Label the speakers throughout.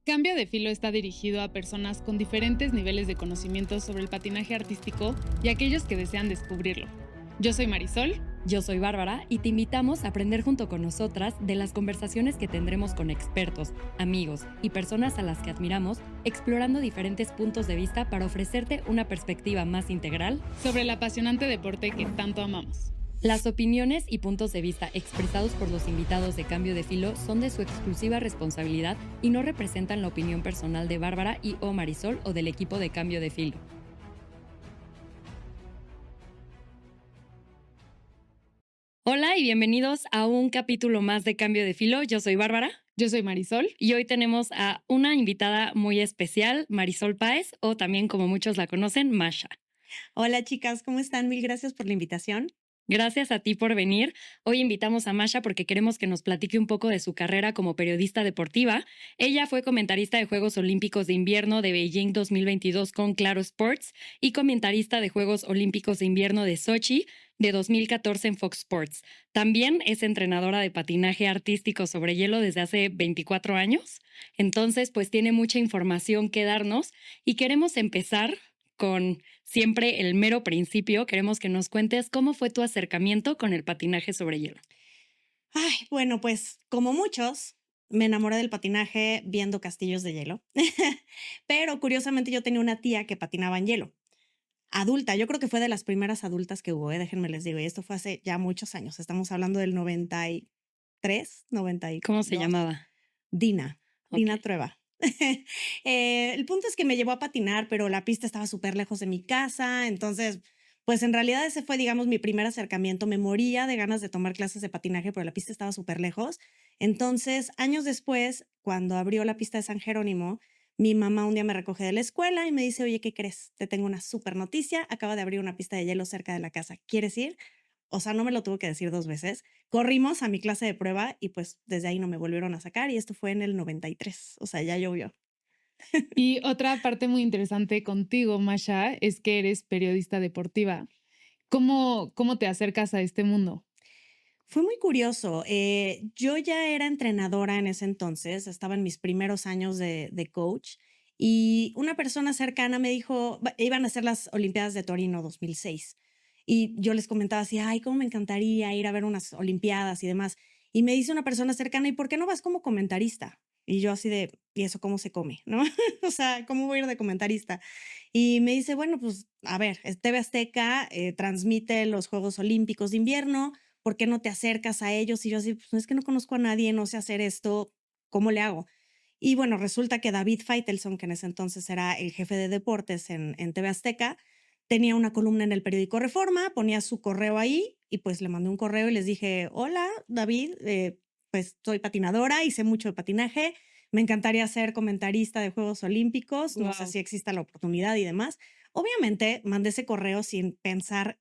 Speaker 1: Cambio de Filo está dirigido a personas con diferentes niveles de conocimiento sobre el patinaje artístico y a aquellos que desean descubrirlo. Yo soy Marisol.
Speaker 2: Yo soy Bárbara y te invitamos a aprender junto con nosotras de las conversaciones que tendremos con expertos, amigos y personas a las que admiramos, explorando diferentes puntos de vista para ofrecerte una perspectiva más integral
Speaker 1: Sobre el apasionante deporte que tanto amamos.
Speaker 2: Las opiniones y puntos de vista expresados por los invitados de Cambio de Filo son de su exclusiva responsabilidad y no representan la opinión personal de Bárbara y o Marisol o del equipo de Cambio de Filo. Hola y bienvenidos a un capítulo más de Cambio de Filo. Yo soy Bárbara.
Speaker 1: Yo soy Marisol.
Speaker 2: Y hoy tenemos a una invitada muy especial, Marisol Páez, o también como muchos la conocen, Masha.
Speaker 3: Hola chicas, ¿cómo están? Mil gracias por la invitación.
Speaker 2: Gracias a ti por venir. Hoy invitamos a Masha porque queremos que nos platique un poco de su carrera como periodista deportiva. Ella fue comentarista de Juegos Olímpicos de Invierno de Beijing 2022 con Claro Sports y comentarista de Juegos Olímpicos de Invierno de Sochi de 2014 en Fox Sports. También es entrenadora de patinaje artístico sobre hielo desde hace 24 años. Entonces, pues tiene mucha información que darnos y queremos empezar con siempre el mero principio. Queremos que nos cuentes cómo fue tu acercamiento con el patinaje sobre hielo.
Speaker 3: Ay, bueno, pues como muchos, me enamoré del patinaje viendo castillos de hielo. Pero curiosamente yo tenía una tía que patinaba en hielo. Adulta, yo creo que fue de las primeras adultas que hubo, déjenme les digo, y esto fue hace ya muchos años. Estamos hablando del 93, 92.
Speaker 2: ¿Cómo se llamaba?
Speaker 3: Dina
Speaker 2: Ok.
Speaker 3: Trueba. El punto es que me llevó a patinar, pero la pista estaba súper lejos de mi casa, entonces, pues en realidad ese fue, digamos, mi primer acercamiento. Me moría de ganas de tomar clases de patinaje, pero la pista estaba súper lejos. Entonces, años después, cuando abrió la pista de San Jerónimo, mi mamá un día me recoge de la escuela y me dice, oye, ¿qué crees? Te tengo una súper noticia, acaba de abrir una pista de hielo cerca de la casa, ¿quieres ir? O sea, no me lo tuvo que decir 2 veces. Corrimos a mi clase de prueba y pues desde ahí no me volvieron a sacar y esto fue en el 93, o sea, ya llovió.
Speaker 1: Y otra parte muy interesante contigo, Masha, es que eres periodista deportiva. ¿Cómo te acercas a este mundo?
Speaker 3: Fue muy curioso. Yo ya era entrenadora en ese entonces, estaba en mis primeros años de coach y una persona cercana me dijo, iban a ser las Olimpiadas de Torino 2006 y yo les comentaba así, ay, cómo me encantaría ir a ver unas Olimpiadas y demás. Y me dice una persona cercana, ¿y por qué no vas como comentarista? Y yo así de, ¿y eso cómo se come? ¿No? O sea, ¿cómo voy a ir de comentarista? Y me dice, bueno, pues a ver, TV Azteca transmite los Juegos Olímpicos de Invierno, ¿por qué no te acercas a ellos? Y yo así, pues es que no conozco a nadie, no sé hacer esto, ¿cómo le hago? Y bueno, resulta que David Feitelson, que en ese entonces era el jefe de deportes en TV Azteca, tenía una columna en el periódico Reforma, ponía su correo ahí y pues le mandé un correo y les dije, hola David, pues soy patinadora y sé mucho de patinaje, me encantaría ser comentarista de Juegos Olímpicos, no sé
Speaker 1: Wow.
Speaker 3: si exista la oportunidad y demás. Obviamente mandé ese correo sin pensar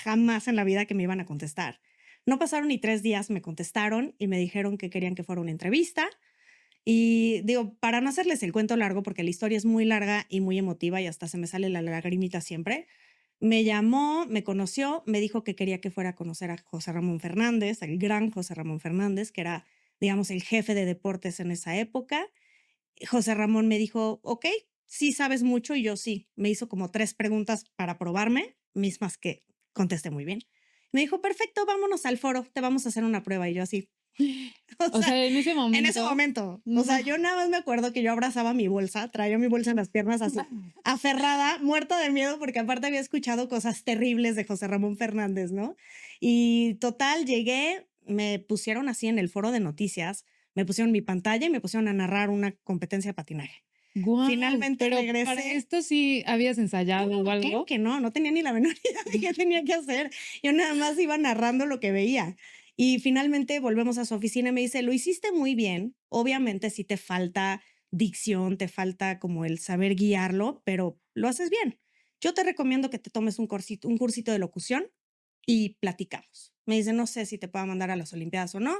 Speaker 3: jamás en la vida que me iban a contestar. No pasaron ni 3 días, me contestaron y me dijeron que querían que fuera una entrevista. Y digo, para no hacerles el cuento largo, porque la historia es muy larga y muy emotiva y hasta se me sale la lagrimita siempre, me llamó, me conoció, me dijo que quería que fuera a conocer a José Ramón Fernández, el gran José Ramón Fernández, que era, digamos, el jefe de deportes en esa época. José Ramón me dijo, ok, sí sabes mucho y yo sí. Me hizo como 3 preguntas para probarme, mismas que contesté muy bien. Me dijo, perfecto, vámonos al foro, te vamos a hacer una prueba. Y yo así, o
Speaker 1: O
Speaker 3: sea,
Speaker 1: sea, en ese
Speaker 3: en ese
Speaker 1: momento,
Speaker 3: momento, o sea,
Speaker 1: no.
Speaker 3: yo nada más me acuerdo que yo abrazaba mi bolsa, traía mi bolsa en las piernas así, aferrada, muerta de miedo, porque aparte había escuchado cosas terribles de José Ramón Fernández, ¿no? Y total, llegué, me pusieron así en el foro de noticias, me pusieron mi pantalla y me pusieron a narrar una competencia de patinaje.
Speaker 1: Guau,
Speaker 3: Finalmente
Speaker 1: pero para
Speaker 3: regresé.
Speaker 1: esto sí habías ensayado o
Speaker 3: Claro
Speaker 1: algo.
Speaker 3: que no tenía ni la menor idea de qué tenía que hacer. Yo nada más iba narrando lo que veía. Y finalmente volvemos a su oficina y me dice, lo hiciste muy bien. Obviamente sí te falta dicción, te falta como el saber guiarlo, pero lo haces bien. Yo te recomiendo que te tomes un cursito de locución y platicamos. Me dice, no sé si te puedo mandar a las Olimpiadas o no,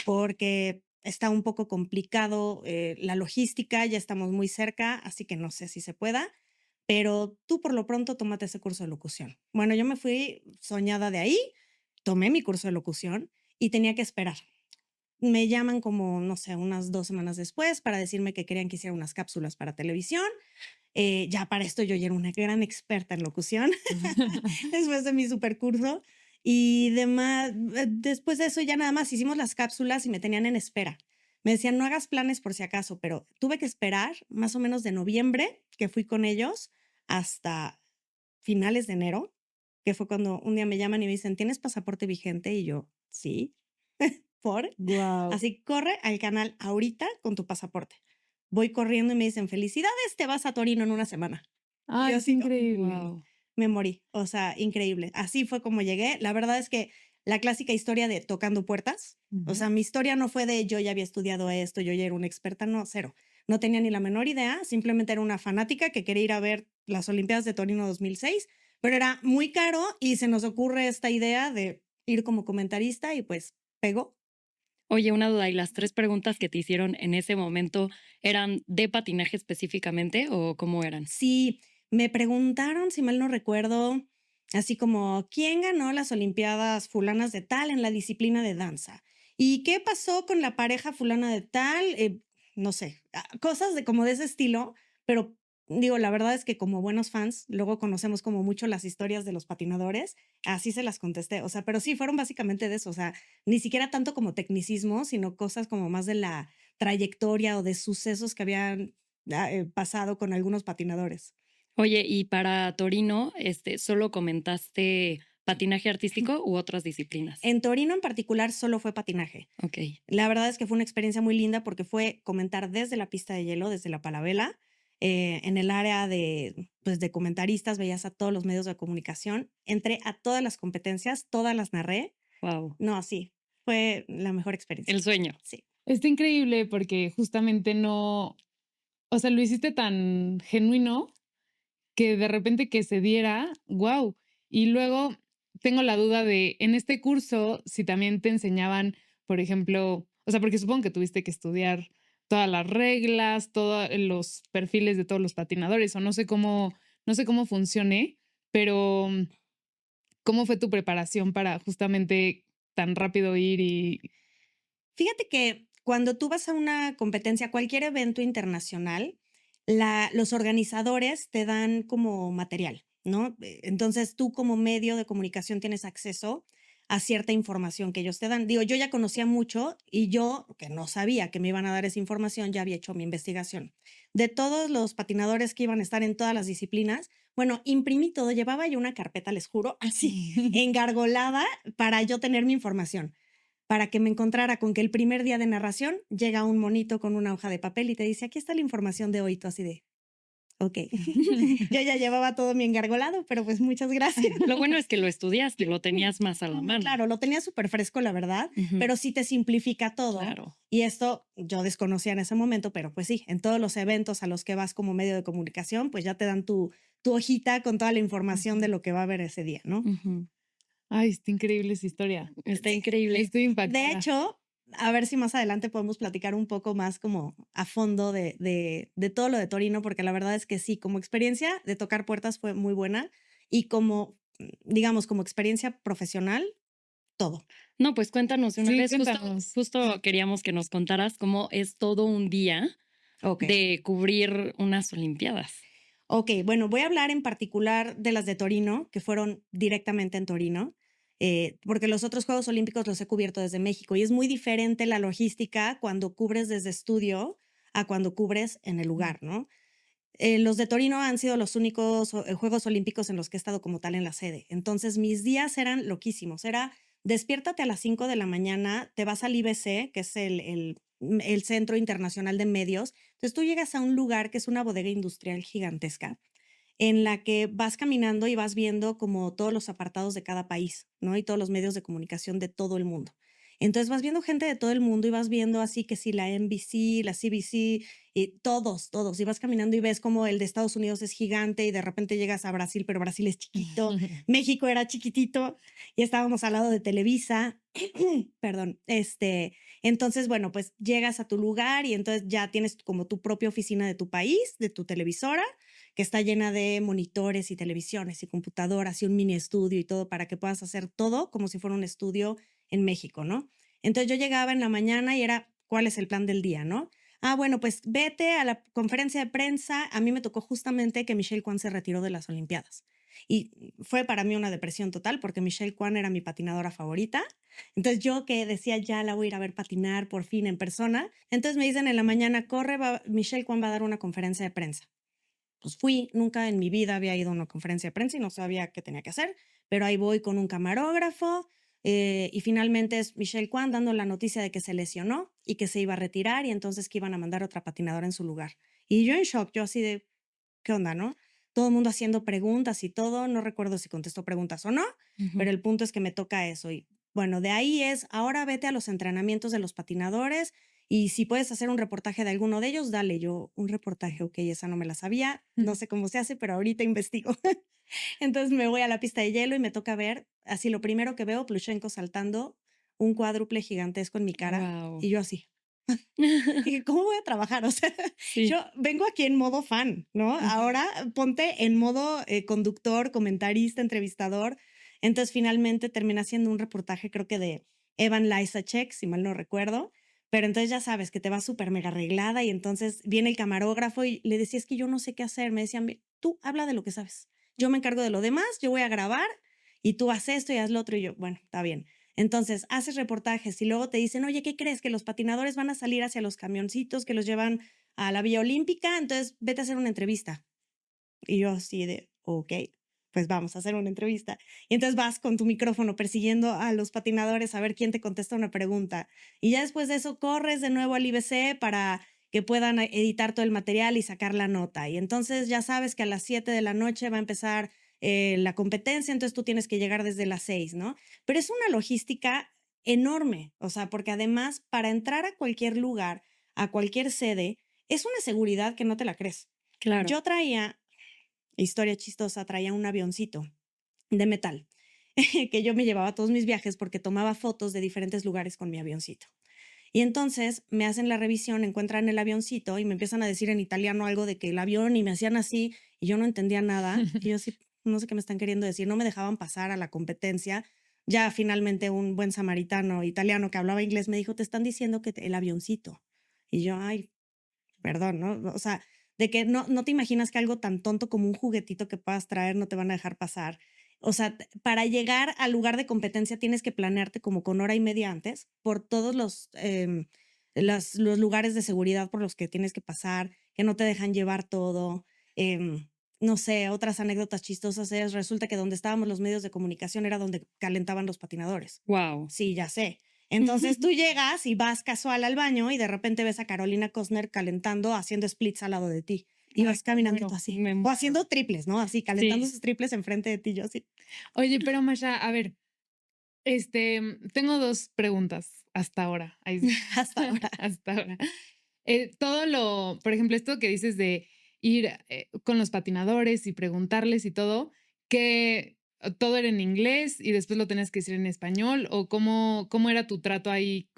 Speaker 3: porque está un poco complicado la logística, ya estamos muy cerca, así que no sé si se pueda, pero tú por lo pronto tómate ese curso de locución. Bueno, yo me fui soñada de ahí, tomé mi curso de locución y tenía que esperar. me llaman como, no sé, unas 2 semanas después para decirme que querían que hiciera unas cápsulas para televisión. Ya para esto yo ya era una gran experta en locución después de mi supercurso. Y demás, después de eso ya nada más hicimos las cápsulas y me tenían en espera. Me decían, no hagas planes por si acaso, pero tuve que esperar más o menos de noviembre, que fui con ellos, hasta finales de enero, que fue cuando un día me llaman y me dicen, ¿tienes pasaporte vigente? Y yo, sí, por.
Speaker 1: Wow.
Speaker 3: Así, corre al canal ahorita con tu pasaporte. Voy corriendo y me dicen, felicidades, te vas a Torino en una semana. Y yo
Speaker 1: Ay, qué
Speaker 3: así,
Speaker 1: increíble.
Speaker 2: Wow.
Speaker 3: me morí. O sea, increíble. Así fue como llegué. La verdad es que la clásica historia de tocando puertas. O sea, mi historia no fue de yo ya había estudiado esto, yo ya era una experta, no, cero. No tenía ni la menor idea, simplemente era una fanática que quería ir a ver las Olimpiadas de Torino 2006, pero era muy caro y se nos ocurre esta idea de ir como comentarista y pues pegó.
Speaker 2: Oye, una duda, ¿y las 3 preguntas que te hicieron en ese momento eran de patinaje específicamente o cómo eran?
Speaker 3: Sí, me preguntaron, si mal no recuerdo, así como, ¿quién ganó las Olimpiadas fulanas de tal en la disciplina de danza? ¿Y qué pasó con la pareja fulana de tal? No sé, cosas de como de ese estilo, pero digo, la verdad es que como buenos fans, luego conocemos como mucho las historias de los patinadores, así se las contesté, o sea, pero sí, fueron básicamente de eso, o sea, ni siquiera tanto como tecnicismo, sino cosas como más de la trayectoria o de sucesos que habían pasado con algunos patinadores.
Speaker 2: Oye, y para Torino, ¿solo comentaste patinaje artístico u otras disciplinas?
Speaker 3: En Torino en particular solo fue patinaje.
Speaker 2: Okey.
Speaker 3: La verdad es que fue una experiencia muy linda porque fue comentar desde la pista de hielo, desde la Palavela, en el área de, pues, de comentaristas, veías a todos los medios de comunicación, entré a todas las competencias, todas las narré.
Speaker 2: Wow.
Speaker 3: No, sí, fue la mejor experiencia.
Speaker 2: El sueño.
Speaker 3: Sí.
Speaker 1: Está increíble porque justamente no, o sea, lo hiciste tan genuino que de repente que se diera, wow. Y luego tengo la duda de, en este curso, si también te enseñaban, por ejemplo, o sea, porque supongo que tuviste que estudiar todas las reglas, todos los perfiles de todos los patinadores, o no sé cómo funcione, pero ¿cómo fue tu preparación para justamente tan rápido ir y...
Speaker 3: Fíjate que cuando tú vas a una competencia, cualquier evento internacional, los organizadores te dan como material, ¿no? Entonces tú como medio de comunicación tienes acceso a cierta información que ellos te dan. Digo, yo ya conocía mucho y yo, que no sabía que me iban a dar esa información, ya había hecho mi investigación. De todos los patinadores que iban a estar en todas las disciplinas, bueno, imprimí todo, llevaba yo una carpeta, les juro, así, engargolada para yo tener mi información para que me encontrara con que el primer día de narración llega un monito con una hoja de papel y te dice, aquí está la información de hoy, tú así de, ok. Yo ya llevaba todo mi engargolado, pero pues muchas gracias.
Speaker 2: Lo bueno es que lo estudiaste, lo tenías más a la
Speaker 3: No,
Speaker 2: mano.
Speaker 3: claro, lo tenía súper fresco, la verdad,
Speaker 2: Ujú.
Speaker 3: pero sí te simplifica todo.
Speaker 2: Claro.
Speaker 3: Y esto yo desconocía en ese momento, pero pues sí, en todos los eventos a los que vas como medio de comunicación, pues ya te dan tu hojita con toda la información de lo que va a haber ese día, ¿no?
Speaker 2: Ujú.
Speaker 1: Ay, está increíble esa historia.
Speaker 2: Está increíble.
Speaker 1: Estoy
Speaker 3: De
Speaker 1: impactada.
Speaker 3: hecho, a ver si más adelante podemos platicar un poco más como a fondo de todo lo de Torino, porque la verdad es que sí, como experiencia de tocar puertas fue muy buena y como, digamos, como experiencia profesional, todo.
Speaker 2: No, pues cuéntanos de una
Speaker 1: Sí,
Speaker 2: vez,
Speaker 1: cuéntanos.
Speaker 2: justo queríamos que nos contaras cómo es todo un día
Speaker 3: Ok.
Speaker 2: de cubrir unas olimpiadas.
Speaker 3: Ok, bueno, voy a hablar en particular de las de Torino, que fueron directamente en Torino, porque los otros Juegos Olímpicos los he cubierto desde México y es muy diferente la logística cuando cubres desde estudio a cuando cubres en el lugar, ¿no? Los de Torino han sido los únicos Juegos Olímpicos en los que he estado como tal en la sede. Entonces, mis días eran loquísimos. Era, despiértate a las 5 de la mañana, te vas al IBC, que es el Centro Internacional de Medios. Entonces, tú llegas a un lugar que es una bodega industrial gigantesca en la que vas caminando y vas viendo como todos los apartados de cada país, ¿no? Y todos los medios de comunicación de todo el mundo. Entonces vas viendo gente de todo el mundo y vas viendo así que si la NBC, la CBC, y todos. Y vas caminando y ves como el de Estados Unidos es gigante y de repente llegas a Brasil, pero Brasil es chiquito. México era chiquitito y estábamos al lado de Televisa. Perdón. Entonces, bueno, pues llegas a tu lugar y entonces ya tienes como tu propia oficina de tu país, de tu televisora que está llena de monitores y televisiones y computadoras y un mini estudio y todo para que puedas hacer todo como si fuera un estudio en México, ¿no? Entonces yo llegaba en la mañana y era, ¿cuál es el plan del día, no? Ah, bueno, pues vete a la conferencia de prensa. A mí me tocó justamente que Michelle Kwan se retiró de las Olimpiadas. Y fue para mí una depresión total porque Michelle Kwan era mi patinadora favorita. Entonces yo que decía, ya la voy a ir a ver patinar por fin en persona. Entonces me dicen en la mañana, corre, Michelle Kwan va a dar una conferencia de prensa. Pues fui, nunca en mi vida había ido a una conferencia de prensa y no sabía qué tenía que hacer, pero ahí voy con un camarógrafo y finalmente es Michelle Kwan dando la noticia de que se lesionó y que se iba a retirar y entonces que iban a mandar otra patinadora en su lugar. Y yo en shock, yo así de, ¿qué onda, no? Todo el mundo haciendo preguntas y todo, no recuerdo si contestó preguntas o no, pero el punto es que me toca eso. Y bueno, de ahí es, ahora vete a los entrenamientos de los patinadores y si puedes hacer un reportaje de alguno de ellos, dale. Yo, un reportaje, ok, esa no me la sabía, no sé cómo se hace, pero ahorita investigo. Entonces me voy a la pista de hielo y me toca ver, así lo primero que veo, Plushenko saltando un cuádruple gigantesco en mi cara
Speaker 2: Wow.
Speaker 3: y yo así. Dije, ¿cómo voy a trabajar? O sea,
Speaker 2: Sí.
Speaker 3: yo vengo aquí en modo fan, ¿no? Ahora ponte en modo conductor, comentarista, entrevistador. Entonces finalmente terminé haciendo un reportaje, creo que de Evan Lysacek, si mal no recuerdo. Pero entonces ya sabes que te vas súper mega arreglada y entonces viene el camarógrafo y le decía, es que yo no sé qué hacer. Me decían, tú habla de lo que sabes. Yo me encargo de lo demás, yo voy a grabar y tú haz esto y haz lo otro. Y yo, bueno, está bien. Entonces, haces reportajes y luego te dicen, oye, ¿qué crees? Que los patinadores van a salir hacia los camioncitos que los llevan a la Vía Olímpica, entonces vete a hacer una entrevista. Y yo así de, ok, pues vamos a hacer una entrevista. Y entonces vas con tu micrófono persiguiendo a los patinadores a ver quién te contesta una pregunta. Y ya después de eso corres de nuevo al IBC para que puedan editar todo el material y sacar la nota. Y entonces ya sabes que a las 7 de la noche va a empezar la competencia, entonces tú tienes que llegar desde las 6, ¿no? Pero es una logística enorme, o sea, porque además para entrar a cualquier lugar, a cualquier sede, es una seguridad que no te la crees.
Speaker 2: Claro.
Speaker 3: Yo traía, historia chistosa, traía un avioncito de metal que yo me llevaba a todos mis viajes porque tomaba fotos de diferentes lugares con mi avioncito. Y entonces me hacen la revisión, encuentran el avioncito y me empiezan a decir en italiano algo de que el avión y me hacían así y yo no entendía nada. Y yo sí, no sé qué me están queriendo decir, no me dejaban pasar a la competencia. Ya finalmente un buen samaritano italiano que hablaba inglés me dijo, te están diciendo que el avioncito. Y yo, ay, perdón, ¿no? O sea, de que no te imaginas que algo tan tonto como un juguetito que puedas traer no te van a dejar pasar. O sea, para llegar al lugar de competencia tienes que planearte como con hora y media antes por todos los lugares de seguridad por los que tienes que pasar, que no te dejan llevar todo. No sé, otras anécdotas chistosas es, resulta que donde estábamos los medios de comunicación era donde calentaban los patinadores.
Speaker 2: Wow.
Speaker 3: Sí, ya sé. Entonces tú llegas y vas casual al baño y de repente ves a Carolina Costner calentando, haciendo splits al lado de ti. Y vas caminando tú así. O haciendo triples, ¿no? Así, calentando sus triples enfrente de ti, yo así.
Speaker 1: Oye, pero Masha, a ver, tengo 2 preguntas hasta ahora. Ahí sí.
Speaker 3: Hasta ahora.
Speaker 1: Hasta ahora. Por ejemplo, esto que dices de ir con los patinadores y preguntarles y todo, que todo era en inglés y después lo tenías que decir en español, o cómo era tu trato ahí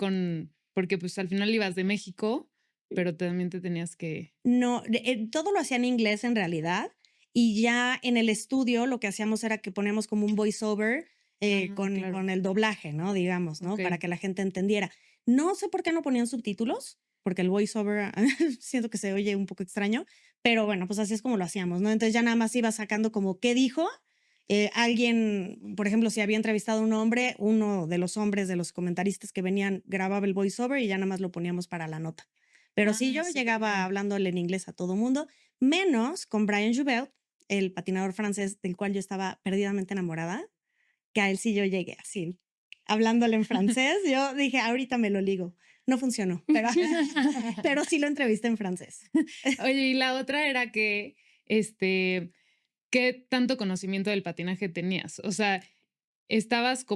Speaker 1: porque pues al final ibas de México, pero también te tenías que...
Speaker 3: No, todo lo hacía en inglés en realidad. Y ya en el estudio lo que hacíamos era que poníamos como un voiceover
Speaker 1: claro.
Speaker 3: con el doblaje, ¿no? Digamos, ¿no?
Speaker 1: Ok.
Speaker 3: Para que la gente entendiera. No sé por qué no ponían subtítulos, porque el voiceover siento que se oye un poco extraño, pero bueno, pues así es como lo hacíamos, ¿no? Entonces ya nada más iba sacando como qué dijo. Alguien, por ejemplo, si había entrevistado a un hombre, uno de los hombres de los comentaristas que venían grababa el voiceover y ya nada más lo poníamos para la nota. Pero sí, yo llegaba hablándole en inglés a todo mundo, menos con Brian Joubert, el patinador francés del cual yo estaba perdidamente enamorada, que a él sí yo llegué así, hablándole en francés. Yo dije, ahorita me lo ligo. No funcionó, pero sí lo entrevisté en francés.
Speaker 1: Oye, y la otra era que, ¿qué tanto conocimiento del patinaje tenías? O sea, ¿estabas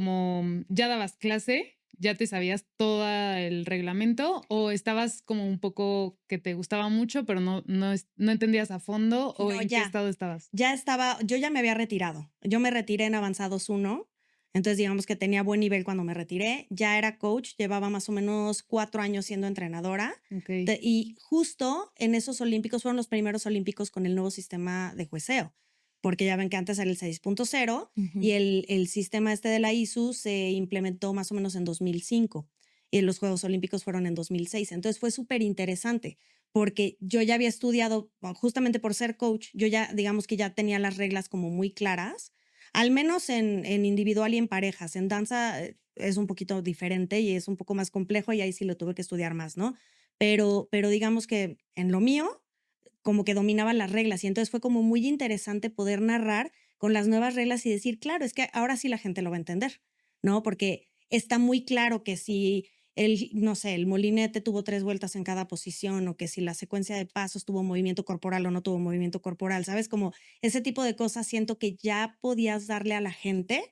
Speaker 1: ya dabas clase, ya te sabías todo el reglamento o estabas como un poco que te gustaba mucho, pero no entendías a fondo o
Speaker 3: No,
Speaker 1: en qué estado estabas?
Speaker 3: ya estaba, yo ya me había retirado. Yo me retiré en Avanzados 1, entonces digamos que tenía buen nivel cuando me retiré. Ya era coach, llevaba más o menos 4 años siendo entrenadora.
Speaker 1: Okay.
Speaker 3: Y justo en esos olímpicos fueron los primeros olímpicos con el nuevo sistema de jueceo, porque ya ven que antes era el 6.0 y el sistema este de la ISU se implementó más o menos en 2005. y los Juegos Olímpicos fueron en 2006. Entonces fue súper interesante porque yo ya había estudiado, justamente por ser coach, yo ya, digamos que ya tenía las reglas como muy claras, al menos en individual y en parejas. En danza es un poquito diferente y es un poco más complejo y ahí sí lo tuve que estudiar más, ¿no? Pero digamos que en lo mío, como que dominaba las reglas y entonces fue como muy interesante poder narrar con las nuevas reglas y decir, claro, es que ahora sí la gente lo va a entender, ¿no? Porque está muy claro que si no sé, el molinete tuvo 3 vueltas en cada posición o que si la secuencia de pasos tuvo movimiento corporal o no tuvo movimiento corporal, ¿sabes? Como ese tipo de cosas siento que ya podías darle a la gente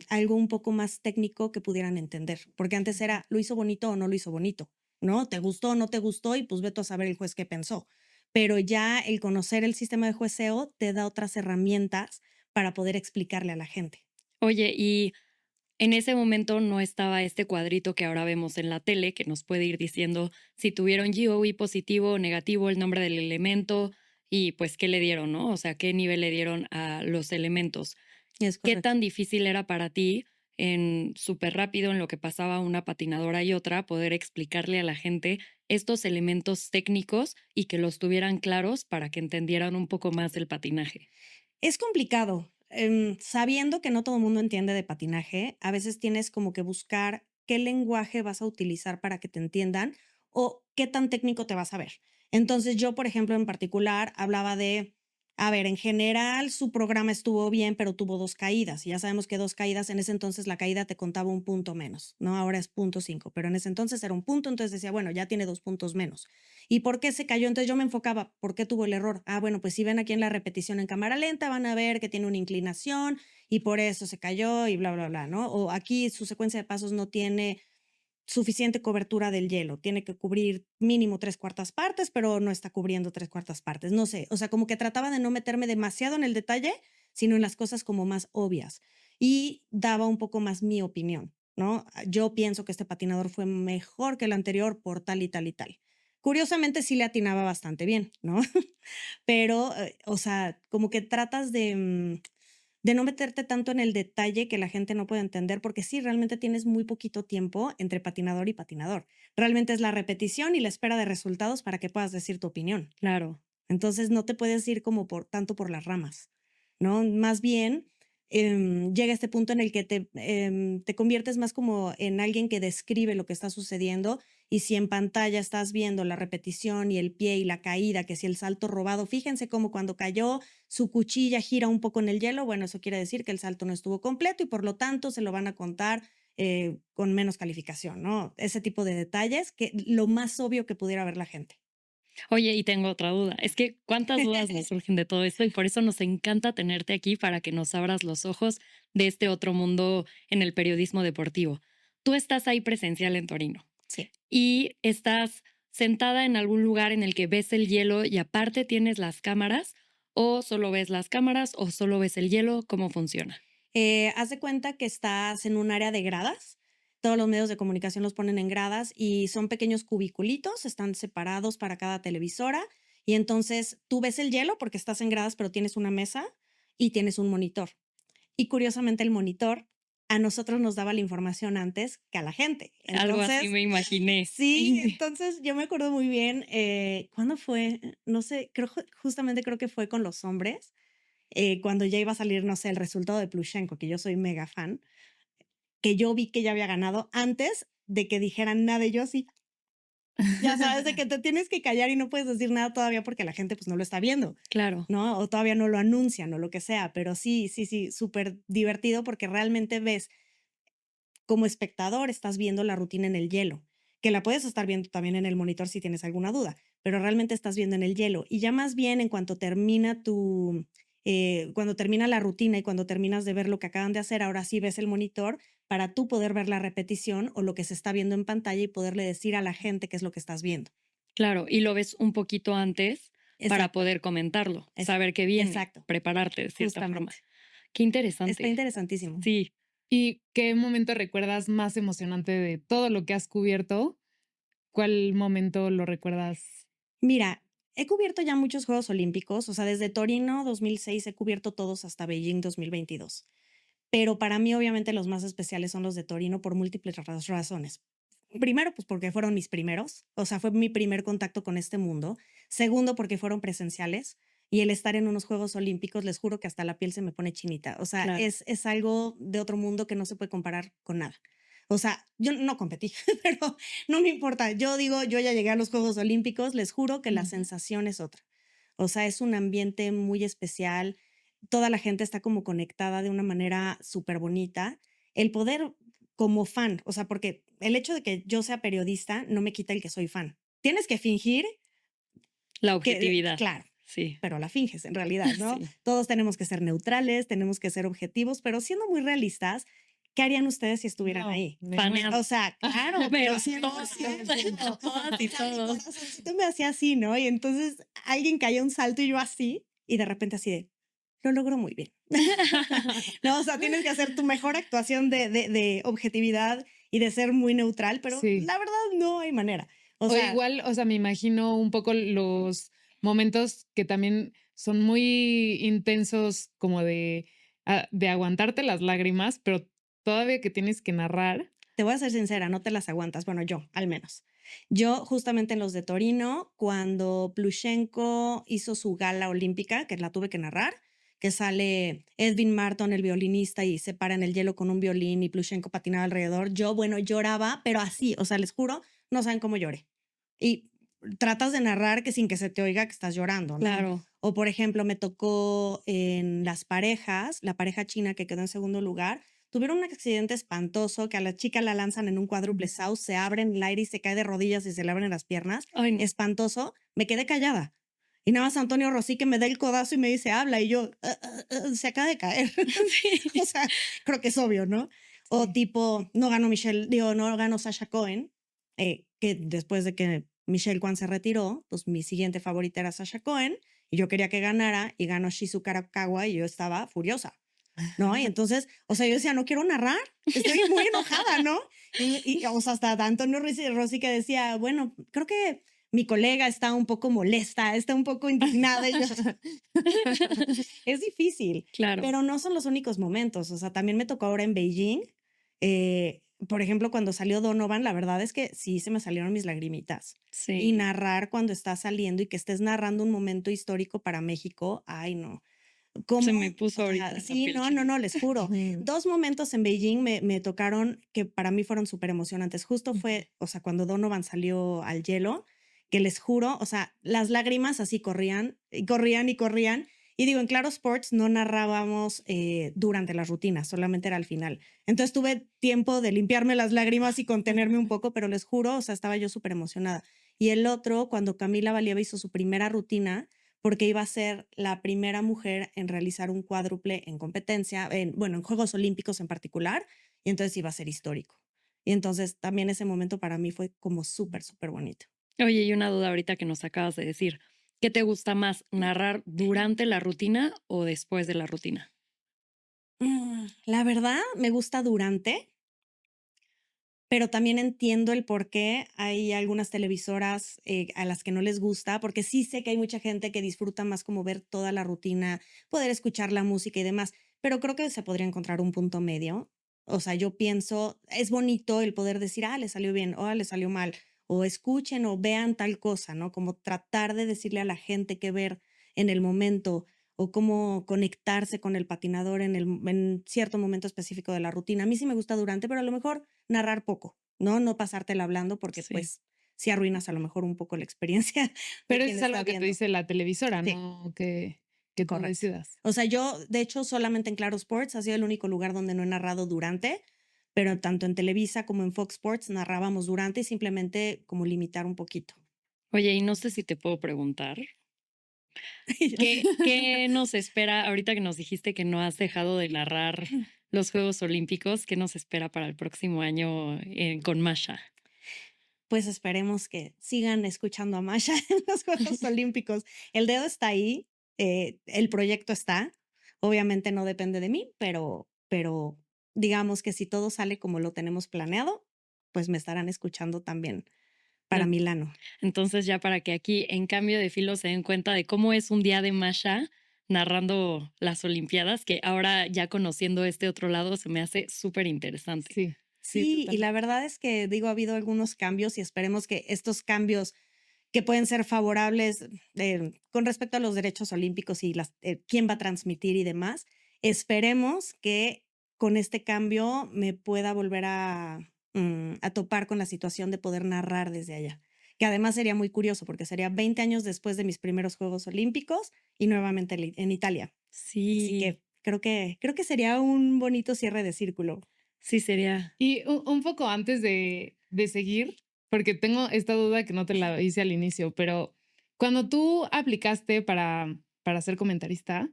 Speaker 3: algo un poco más técnico que pudieran entender, porque antes era, ¿lo hizo bonito o no lo hizo bonito? ¿No? ¿Te gustó o no te gustó? Y pues vete a saber el juez qué pensó. Pero ya el conocer el sistema de jueceo te da otras herramientas para poder explicarle a la gente.
Speaker 2: Oye, y en ese momento no estaba este cuadrito que ahora vemos en la tele que nos puede ir diciendo si tuvieron GOE positivo o negativo, el nombre del elemento y pues qué le dieron, ¿no? O sea, qué nivel le dieron a los elementos.
Speaker 3: Es
Speaker 2: ¿Qué
Speaker 3: correcto.
Speaker 2: tan difícil era para ti en súper rápido en lo que pasaba una patinadora y otra poder explicarle a la gente estos elementos técnicos y que los tuvieran claros para que entendieran un poco más del patinaje?
Speaker 3: Es complicado. Sabiendo que no todo el mundo entiende de patinaje, a veces tienes como que buscar qué lenguaje vas a utilizar para que te entiendan o qué tan técnico te vas a ver. Entonces yo, por ejemplo, en particular, hablaba de, a ver, en general su programa estuvo bien, pero tuvo 2 caídas. Y ya sabemos que 2 caídas, en ese entonces la caída te contaba un punto menos, ¿no? Ahora es 0.5, pero en ese entonces era un punto, entonces decía, bueno, ya tiene 2 puntos menos. ¿Y por qué se cayó? Entonces yo me enfocaba, ¿por qué tuvo el error? Ah, bueno, pues si ven aquí en la repetición en cámara lenta, van a ver que tiene una inclinación y por eso se cayó y bla, bla, bla, ¿no? O aquí su secuencia de pasos no tiene suficiente cobertura del hielo, tiene que cubrir mínimo 3/4 partes, pero no está cubriendo 3/4 partes, no sé, o sea, como que trataba de no meterme demasiado en el detalle, sino en las cosas como más obvias y daba un poco más mi opinión, ¿no? Yo pienso que este patinador fue mejor que el anterior por tal y tal y tal. Curiosamente sí le atinaba bastante bien, ¿no? Pero, o sea, como que tratas de no meterte tanto en el detalle que la gente no puede entender, porque sí, realmente tienes muy poquito tiempo entre patinador y patinador. Realmente es la repetición y la espera de resultados para que puedas decir tu opinión.
Speaker 2: Claro,
Speaker 3: Entonces no te puedes ir como por tanto por las ramas, ¿no? Más bien llega este punto en el que te conviertes más como en alguien que describe lo que está sucediendo y si en pantalla estás viendo la repetición y el pie y la caída, que si el salto robado, fíjense cómo cuando cayó su cuchilla gira un poco en el hielo, bueno, eso quiere decir que el salto no estuvo completo y por lo tanto se lo van a contar con menos calificación, ¿no? Ese tipo de detalles que lo más obvio que pudiera ver la gente.
Speaker 2: oye, y tengo otra duda. Es que cuántas dudas me surgen de todo esto y por eso nos encanta tenerte aquí para que nos abras los ojos de este otro mundo en el periodismo deportivo. Tú estás ahí presencial en Torino
Speaker 3: Sí.
Speaker 2: y estás sentada en algún lugar en el que ves el hielo y aparte tienes las cámaras o solo ves las cámaras o solo ves el hielo, ¿cómo funciona?
Speaker 3: Haz de cuenta que estás en un área de gradas. Todos los medios de comunicación los ponen en gradas y son pequeños cubiculitos, están separados para cada televisora. Y entonces tú ves el hielo porque estás en gradas, pero tienes una mesa y tienes un monitor. Y curiosamente el monitor a nosotros nos daba la información antes que a la gente.
Speaker 2: Algo así
Speaker 3: Entonces,
Speaker 2: me imaginé.
Speaker 3: sí, entonces yo me acuerdo muy bien, ¿cuándo fue? No sé, justamente creo que fue con los hombres cuando ya iba a salir, no sé, el resultado de Plushenko, que yo soy mega fan, que yo vi que ya había ganado antes de que dijeran nada y yo así, ya sabes, de que te tienes que callar y no puedes decir nada todavía porque la gente pues no lo está viendo,
Speaker 2: Claro,
Speaker 3: ¿no? O todavía no lo anuncian o lo que sea, pero sí, sí, sí, súper divertido porque realmente ves como espectador, estás viendo la rutina en el hielo, que la puedes estar viendo también en el monitor si tienes alguna duda, pero realmente estás viendo en el hielo. Y ya más bien en cuanto termina cuando termina la rutina y cuando terminas de ver lo que acaban de hacer, ahora sí ves el monitor para tú poder ver la repetición o lo que se está viendo en pantalla y poderle decir a la gente qué es lo que estás viendo.
Speaker 2: claro. Y lo ves un poquito antes para
Speaker 3: Exacto,
Speaker 2: poder comentarlo,
Speaker 3: es,
Speaker 2: saber qué viene,
Speaker 3: exacto,
Speaker 2: prepararte de cierta forma.
Speaker 3: justamente.
Speaker 2: Qué
Speaker 3: Está
Speaker 2: interesante.
Speaker 3: interesantísimo.
Speaker 2: Sí.
Speaker 1: ¿Y qué momento recuerdas más emocionante de todo lo que has cubierto? ¿Cuál momento lo recuerdas?
Speaker 3: Mira, he cubierto ya muchos Juegos Olímpicos, o sea, desde Torino 2006 he cubierto todos hasta Beijing 2022. Pero para mí, obviamente, los más especiales son los de Torino por múltiples razones. Primero, pues porque fueron mis primeros, o sea, fue mi primer contacto con este mundo. Segundo, porque fueron presenciales y el estar en unos Juegos Olímpicos, les juro que hasta la piel se me pone chinita. O sea,
Speaker 2: Claro.
Speaker 3: es algo de otro mundo que no se puede comparar con nada. O sea, yo no competí, pero no me importa. Yo digo, yo ya llegué a los Juegos Olímpicos, les juro que la
Speaker 1: Ujú.
Speaker 3: sensación es otra. O sea, es un ambiente muy especial. Toda la gente está como conectada de una manera súper bonita. El poder como fan, o sea, porque el hecho de que yo sea periodista no me quita el que soy fan. Tienes que fingir
Speaker 2: La
Speaker 3: que,
Speaker 2: objetividad.
Speaker 3: claro,
Speaker 2: Sí,
Speaker 3: pero la finges en realidad, ¿no?
Speaker 2: sí.
Speaker 3: Todos tenemos que ser neutrales, tenemos que ser objetivos, pero siendo muy realistas, ¿qué harían ustedes si estuvieran
Speaker 1: No,
Speaker 3: ahí?
Speaker 2: Fanear.
Speaker 3: O sea, claro,
Speaker 2: Pero
Speaker 3: pero
Speaker 2: todas,
Speaker 3: 100%.
Speaker 2: todas y
Speaker 3: O sea, mi
Speaker 2: todos.
Speaker 3: corazoncito me hacía así, ¿no? Y entonces alguien caía un salto y yo así, y de repente así de, lo logro muy bien. No, o sea, tienes que hacer tu mejor actuación de objetividad y de ser muy neutral, pero
Speaker 1: Sí.
Speaker 3: la verdad no hay manera. O
Speaker 1: O
Speaker 3: sea,
Speaker 1: igual, o sea, me imagino un poco los momentos que también son muy intensos, como de aguantarte las lágrimas, pero todavía que tienes que narrar.
Speaker 3: te voy a ser sincera, no te las aguantas. Bueno, yo, al menos. Yo, justamente en los de Torino, cuando Plushenko hizo su gala olímpica, que la tuve que narrar, que sale Edwin Marton, el violinista, y se para en el hielo con un violín y Plushenko patinaba alrededor. Yo, bueno, lloraba, pero así, o sea, les juro, no saben cómo lloré. Y tratas de narrar que sin que se te oiga que estás llorando, ¿no?
Speaker 2: Claro.
Speaker 3: O, por ejemplo, me tocó en las parejas, la pareja china que quedó en segundo lugar, tuvieron un accidente espantoso que a la chica la lanzan en un cuádruple South, se abre en el aire y se cae de rodillas y se le abren las piernas.
Speaker 2: Ay, no.
Speaker 3: Espantoso. Me quedé callada. Y nada más Antonio Rossi que me da el codazo y me dice, habla. Y yo, se acaba de caer. O
Speaker 2: Sí.
Speaker 3: sea, creo que es obvio, ¿no? O
Speaker 1: Sí.
Speaker 3: tipo, no ganó Michelle, digo, no ganó Sasha Cohen, que después de que Michelle Kwan se retiró, pues mi siguiente favorita era Sasha Cohen y yo quería que ganara y ganó Shizuka Arakawa y yo estaba furiosa. ¿No? Y entonces, o sea, yo decía, no quiero narrar, estoy muy enojada, ¿no? O sea, hasta Antonio Rossi que decía, bueno, creo que mi colega está un poco molesta, está un poco indignada. Y yo, es difícil,
Speaker 2: Claro.
Speaker 3: pero no son los únicos momentos. O sea, también me tocó ahora en Beijing. Por ejemplo, cuando salió Donovan, la verdad es que sí se me salieron mis lagrimitas. Y
Speaker 2: Sí.
Speaker 3: narrar cuando está saliendo y que estés narrando un momento histórico para México, ay, no.
Speaker 2: Se
Speaker 3: ¿Cómo?
Speaker 2: me puso
Speaker 3: O
Speaker 2: ahorita
Speaker 3: sea,
Speaker 2: la
Speaker 3: sí,
Speaker 2: piel
Speaker 3: no, no, no,
Speaker 2: chinita.
Speaker 3: les juro.
Speaker 1: Ujú.
Speaker 3: 2 momentos en Beijing me tocaron que para mí fueron súper emocionantes. Justo fue, o sea, cuando Donovan salió al hielo, que les juro, o sea, las lágrimas así corrían, y corrían y corrían. Y digo, en Claro Sports no narrábamos durante las rutinas, solamente era al final. Entonces tuve tiempo de limpiarme las lágrimas y contenerme un poco, pero les juro, o sea, estaba yo súper emocionada. Y el otro, cuando Camila Valieva hizo su primera rutina, porque iba a ser la primera mujer en realizar un cuádruple en competencia, bueno, en Juegos Olímpicos en particular, y entonces iba a ser histórico. Y entonces también ese momento para mí fue como súper, súper bonito.
Speaker 2: Oye, y una duda ahorita que nos acabas de decir. ¿Qué te gusta más, narrar durante la rutina o después de la rutina?
Speaker 3: La verdad, me gusta durante, pero también entiendo el por qué hay algunas televisoras a las que no les gusta, porque sí sé que hay mucha gente que disfruta más como ver toda la rutina, poder escuchar la música y demás, pero creo que se podría encontrar un punto medio. O sea, yo pienso, es bonito el poder decir, ah, le salió bien, o ah, le salió mal, o escuchen o vean tal cosa, ¿no? Como tratar de decirle a la gente qué ver en el momento o cómo conectarse con el patinador en cierto momento específico de la rutina. A mí sí me gusta durante, pero a lo mejor narrar poco, ¿no? No pasártela hablando porque
Speaker 2: Sí.
Speaker 3: pues sí arruinas a lo mejor un poco la experiencia de
Speaker 1: Pero eso
Speaker 3: quien
Speaker 1: es
Speaker 3: está
Speaker 1: algo que te
Speaker 3: viendo.
Speaker 1: dice la televisora,
Speaker 3: Sí,
Speaker 1: no que tú
Speaker 3: correcto.
Speaker 1: decidas.
Speaker 3: O sea, yo de hecho solamente en Claro Sports ha sido el único lugar donde no he narrado durante, pero tanto en Televisa como en Fox Sports narrábamos durante y simplemente como limitar un poquito.
Speaker 2: Oye, y no sé si te puedo preguntar, ¿qué nos espera ahorita que nos dijiste que no has dejado de narrar los Juegos Olímpicos? ¿Qué nos espera para el próximo año con Masha?
Speaker 3: Pues esperemos que sigan escuchando a Masha en los Juegos Olímpicos. El dedo está ahí, el proyecto está. Obviamente no depende de mí, pero digamos que si todo sale como lo tenemos planeado, pues me estarán escuchando también para
Speaker 2: En-
Speaker 3: Milano.
Speaker 2: Entonces, ya para que aquí, en cambio de filo, se den cuenta de cómo es un día de Masha narrando las Olimpiadas, que ahora ya conociendo este otro lado se me hace súper interesante.
Speaker 1: Sí. Sí,
Speaker 3: Sí, y la
Speaker 1: totalmente.
Speaker 3: verdad es que, digo, ha habido algunos cambios y esperemos que estos cambios que pueden ser favorables con respecto a los derechos olímpicos y quién va a transmitir y demás, esperemos que con este cambio me pueda volver a topar con la situación de poder narrar desde allá. Que además sería muy curioso porque sería 20 años después de mis primeros Juegos Olímpicos y nuevamente en Italia. Así
Speaker 2: Sí,
Speaker 3: que creo que sería un bonito cierre de círculo.
Speaker 2: sí sería.
Speaker 1: Y un poco antes de seguir, porque tengo esta duda que no te la hice al inicio, pero cuando tú aplicaste para ser comentarista,